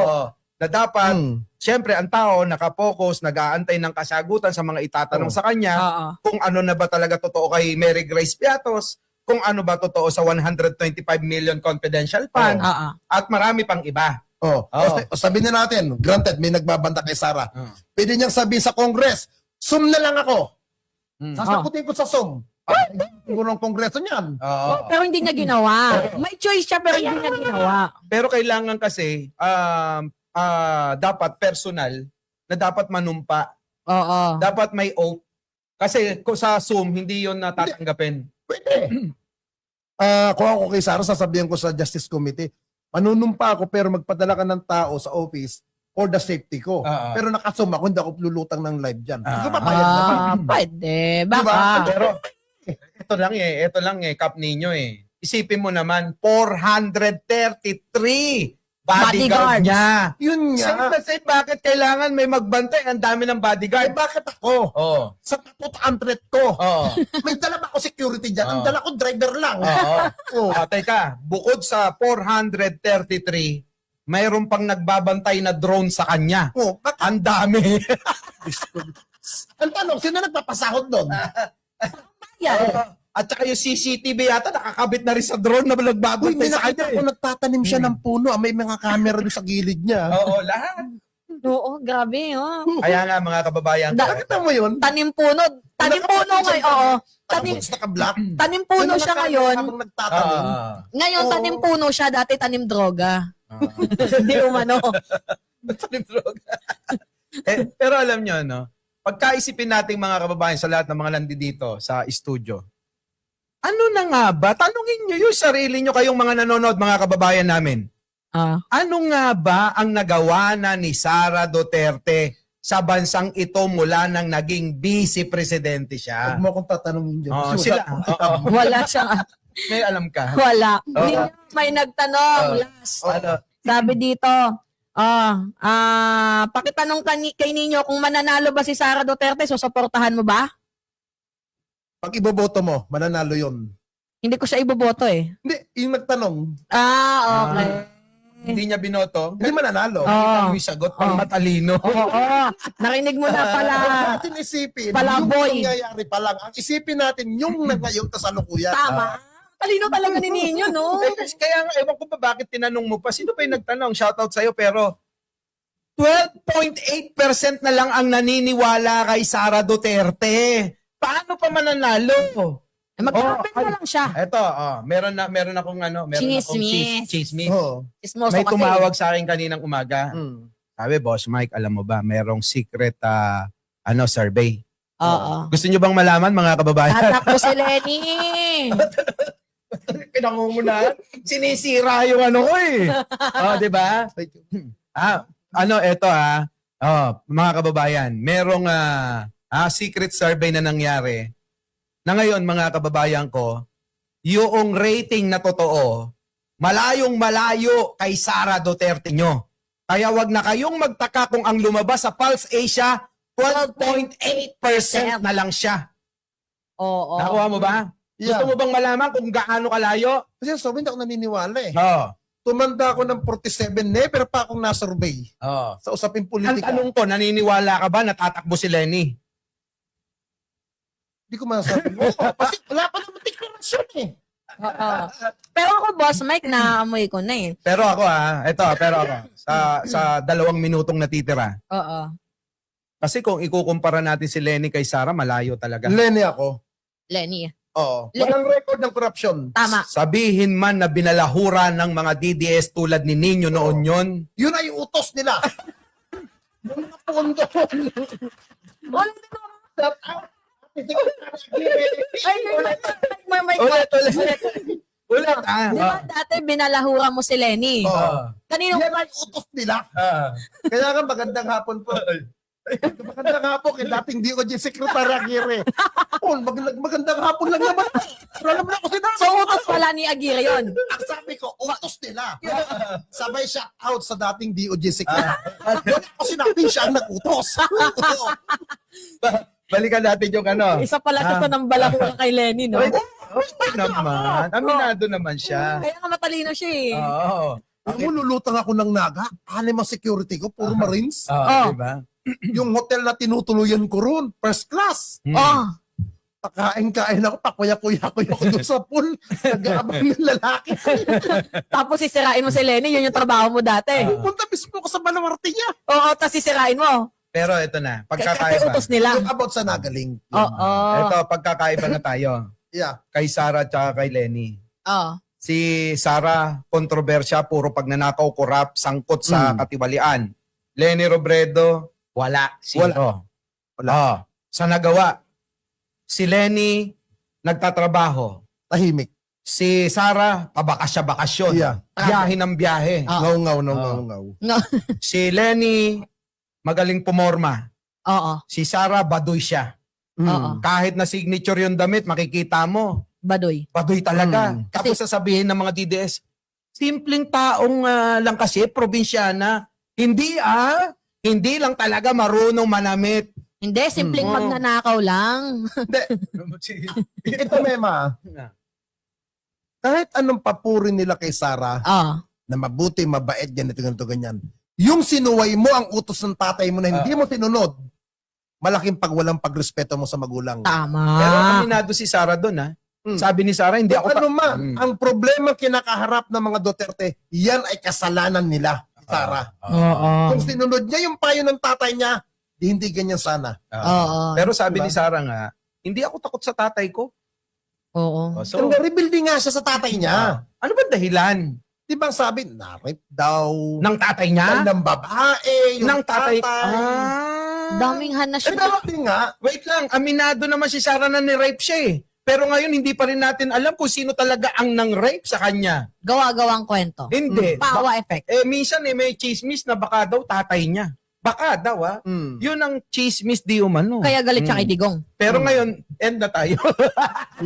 Na dapat, Hmm. siyempre, ang tao nakapokus, nag-aantay ng kasagutan sa mga itatanong Oo. sa kanya, Oo. kung ano na ba talaga totoo kay Mary Grace Piatos, kung ano ba totoo sa 125 million confidential fund, Oo. at marami pang iba. Oh. Oo. Sabihin na natin, granted, may nagbabanta kay Sara. Oo. Pwede niyang sabihin sa Congress, Zoom na lang ako. Mm. Sasagutin ko sa Zoom. Siguro ng Kongreso niyan. Oo. Pero hindi niya ginawa. May choice siya pero hindi niya ginawa. Pero kailangan kasi dapat personal na dapat manumpa. Oo. Dapat may oath. Kasi kung sa Zoom, hindi yon natatanggapin. Pwede. Kung ako kay Sara, sasabihin ko sa Justice Committee, manunumpa ako pero magpadala ka ng tao sa office for the safety ko. Oo. Pero nakasum ako, hindi ako lulutang ng live dyan. Hindi ko Ah. papayag naman. Pwede. Diba? Baka. Pero ito lang Kap Ninyo Isipin mo naman, 433 bodyguard Bodyguards. niya. Yun Same nga. na same, bakit kailangan may magbantay? Ang dami ng Eh bodyguard. bakit ako? Oo. Sa kaput-antret ko. Oo. May dala ba ako security dyan? Ang Oo. dala ko driver lang. Oo. Oh. Teka, bukod sa 433, mayroon pang nagbabantay na drone sa kanya. Oh, bakit? Ang dami. Ang tanong, sino nagpapasahod doon? Yan. At saka yung CCTV yata nakakabit na rin sa drone na Uy, nagbabantay may sa nakita kanya. ko nagtatanim siya ng puno. May mga camera doon sa gilid niya. Oo, lahat. Oo, grabe. Oh. Kaya nga mga kababayan ko. Nakita mo yun? Tanim puno. Tanim puno ngayon. Oo. Tanim, Tapos naka-black. tanim puno siya ngayon. Habang nagtatanim. Ngayon, Oo. tanim puno siya. Dati tanim droga. Hindi umano. Tanim droga. Pero alam nyo, no? Pagkaisipin natin mga kababayan sa lahat ng mga nandito sa studio, ano na nga ba? Tanungin nyo yung sarili nyo kayong mga nanonood, mga kababayan namin. Ah. Ano nga ba ang nagawa na ni Sara Duterte sa bansang ito mula nang naging vice-presidente Huwag siya? mo akong tatanungin dyan. Oo, Kasi sila. wala akong Oo. alam. Wala siyang, May alam ka? wala. Oo. May nagtanong Oo. last. Ano? Sabi dito, pakitanong kay ninyo kung mananalo ba si Sara Duterte, susuportahan mo ba? Pag iboboto mo, mananalo yun. Hindi ko siya iboboto eh. Hindi, yung nagtanong, Okay. Hindi niya binoto? hindi mananalo. Oo. Yung sagot pang Oo. matalino. Oo. Narinig mo na pala. Huwag natin isipin, Pala, yung boy. nangyayari pa lang. Ang isipin natin, yung na ngayon kasalukuyan. Tama. Talino talaga ni Ninyo, no? Kaya nga, ewan ko ba bakit tinanong mo pa? Sino pa yung nagtanong? Shoutout sa'yo, pero 12.8% na lang ang naniniwala kay Sara Duterte. Paano pa mananalo? Mag-open na lang siya. Eto, meron akong Chismis. chismis. Oo. Chismoso May kasi. tumawag sa akin kaninang umaga. Mm. Sabi, Boss Mike, alam mo ba, merong secret survey. Oo. Gusto nyo bang malaman, mga kababayan? Tatakbo si Lenny. Pinangungunahan. Sinisira yung ano ko eh. Di ba? Mga kababayan, merong secret survey na nangyari na ngayon, mga kababayan ko, yung rating na totoo, malayong malayo kay Sara Duterte nyo. Kaya wag na kayong magtaka kung ang lumabas sa Pulse Asia, 12.8% na lang siya. Oo. Nakuha mo ba? Yeah. Gusto mo bang malaman kung gaano kalayo? Kasi sabi, hindi ako naniniwala eh. Oo. Tumanda ako ng 47, never pa akong nasurvey Oo. sa usaping Ang politika. tanong ko, naniniwala ka ba na tatakbo si Lenny? Hindi ko masasabi. Kasi wala pa naman deklarasyon eh. Oo. Pero ako, Boss Mike, naamoy ko na eh. Pero ako sa 2 minutong natitira. Oo. Kasi kung ikukumpara natin si Lenny kay Sara, malayo talaga. Lenny ako. Lenny. Oo. Walang record ng corruption. Tama. Sabihin man na binalahura ng mga DDS tulad ni Nino noon yon. Yun ay utos nila. Mga pondo. Shout out. Ay, may Ulit. Ulit. Di ba dati binalahura mo si Lenny? Oh. Kanino? Yan ang utos nila. Kaya nga magandang hapon po. Magandang hapon kay dating DOJ Secretary Aguirre. Magandang hapon lang naman. Alam mo na ko sinabi. So, utos pala ni Aguirre yun. Ang sabi ko, utos nila. Sabay shout out sa dating DOJ Secretary. Wala ko sinabi siya ang nag-utos. Balikan natin yung ano. Isa pala ito ng balahura kay Lenny, no? Okay naman. Aminado naman siya. Kaya nga matalino siya eh. Oo. Alam mo, lulutang ako ng naga. Anim ang security ko, puro Marines. Oo, diba? Yung hotel na tinutuluyan ko ron, first class. Oh, Pakain-kain ako, pakuya-kuya ko doon sa pool. Nag-aabang ng lalaki. tapos sisirain mo si Lenny, yun yung trabaho mo dati. Pupunta mismo ko sa Balawarte niya. Oo, tapos sisirain mo. Pero ito na, Kasi pagkakaiba. utos nila. Yung about sa nagaling. Oo. Ito, pagkakaiba na tayo. Yeah. Kay Sarah at saka kay Lenny. Oo. Si Sarah, kontrobersya, puro pagnanakaw, corrupt, sangkot sa katiwalian. Lenny Robredo, wala. Zero. Wala. Sa nagawa. Si Lenny, nagtatrabaho. Tahimik. Si Sarah, pabakasya-bakasyon. Yeah. Biyahe ng biyahe. Ngaw-ngaw. No. Si Lenny, magaling pumorma. Oo. Si Sarah, baduy siya. Oo. Kahit na signature yung damit, makikita mo. Badoy. Baduy talaga. Mm. Tapos sasabihin ng mga DDS, simpleng taong lang kasi, probinsyana. Hindi lang talaga marunong manamit. Hindi, simpleng Oo. magnanakaw lang. Ito, Mema. Kahit anong papuri nila kay Sarah, Oo. na mabuti, mabait, ganito, ganyan. Yung sinuway mo ang utos ng tatay mo na hindi mo tinunod, malaking pagwalang pagrespeto mo sa magulang. Tama. Pero aminado si Sarah doon, ha? Sabi ni Sarah, hindi ako... Ano man, ang problema kinakaharap ng mga Duterte, yan ay kasalanan nila, Sarah. Oo. Kung sinunod niya yung payo ng tatay niya, hindi ganyan sana. Oo. Pero sabi Diba? ni Sarah nga, hindi ako takot sa tatay ko. Oo. So, So, rebuilding nga siya sa tatay niya. ano ba dahilan Di ba sabi, na-rape daw, ng tatay niya? ng babae, yung Ng tatay? Daming hanas Eh, siya. pero nga, Wait lang, aminado naman si Sarah na ni-rape siya eh. Pero ngayon, hindi pa rin natin alam kung sino talaga ang nang-rape sa kanya. Gawa-gawang kwento. Hindi. Pawa effect. Minsan may chismis na baka daw tatay niya. Baka daw, ha? Yun ang chismis di umano. Kaya galit siya kay Digong. Pero ngayon, end na tayo.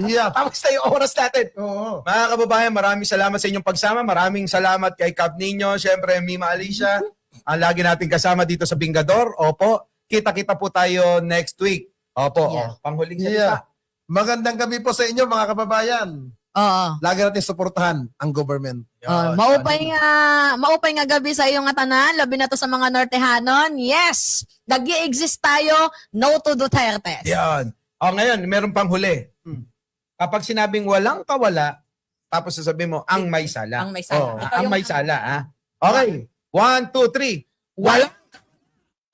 yeah. Tapos na yung oras natin. Oo. Mga kababayan, maraming salamat sa inyong pagsama. Maraming salamat kay Cap Nino. Siyempre, Mima Alicia. Ang lagi natin kasama dito sa Bingador. Opo. Kita-kita po tayo next week. Opo. Yeah. Panghuling salita. Yeah. Magandang gabi po sa inyo, mga kababayan. Oo. Lagi natin suportahan ang government. Yan. Maupay nga gabi sa iyong tanan, labi na to sa mga Nortehanon. Yes! Nag-i-exist tayo, no to Duterte. Yan. O ngayon, meron pang huli. Kapag sinabing walang kawala, tapos sasabihin mo, ang may sala. Ang may sala. Oh, Ito ang yung- may sala, ha? Okay. 1, 2, 3. Walang.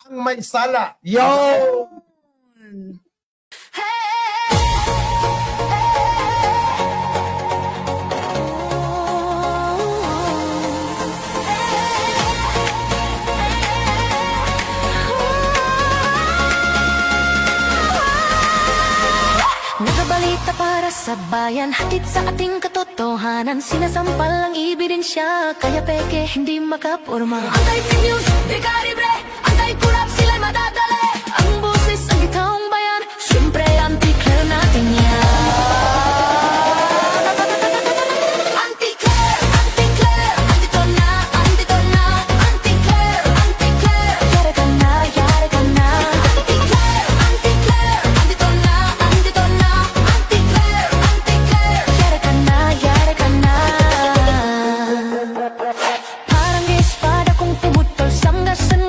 Ang may sala. Yo! Nagabalita para sa bayan, hatid sa ating katotohanan. Sinasampal ang ebidensya, kaya peke hindi makapurma. Anti-fake news, dekaribre, anti-kurap sila'y madadali. Ang boses ang gitaong bayan, syempre anti-clear natin yan. Anti-clear, anti-clear, andito na, andito na. Anti-clear, anti-clear, yari ka na, yari ka na. Anti-clear, anti-clear, andito na, andito na. Anti-clear, anti-clear, yari ka na, yari ka na. Parang espada kung pumutol, sanggasan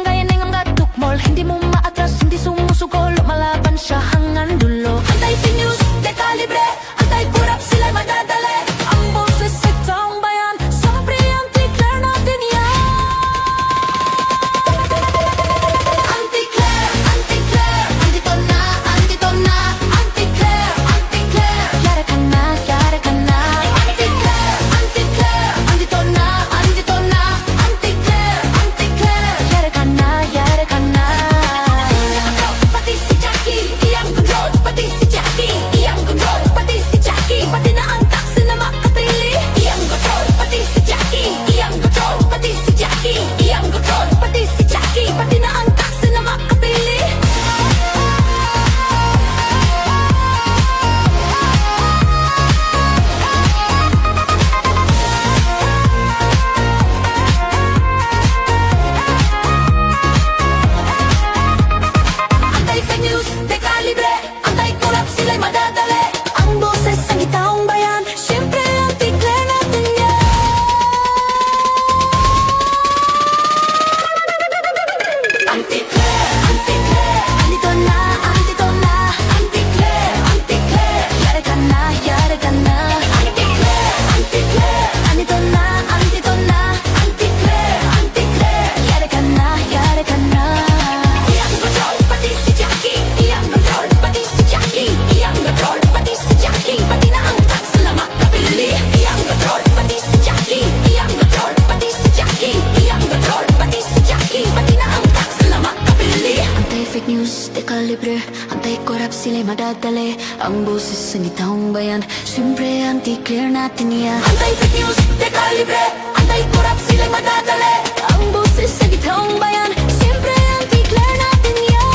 madadali Ang boses ng itaong bayan Siyempre anti-clear natin yan Anti-fake news, dekalibre Anti-corrupt sila'y madadali Ang boses ng itaong bayan Siyempre anti-clear natin yan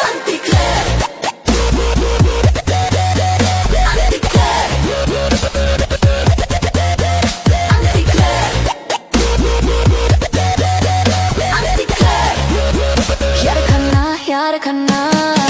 Anti-clear Anti-clear Anti-clear Anti-clear Yara ka na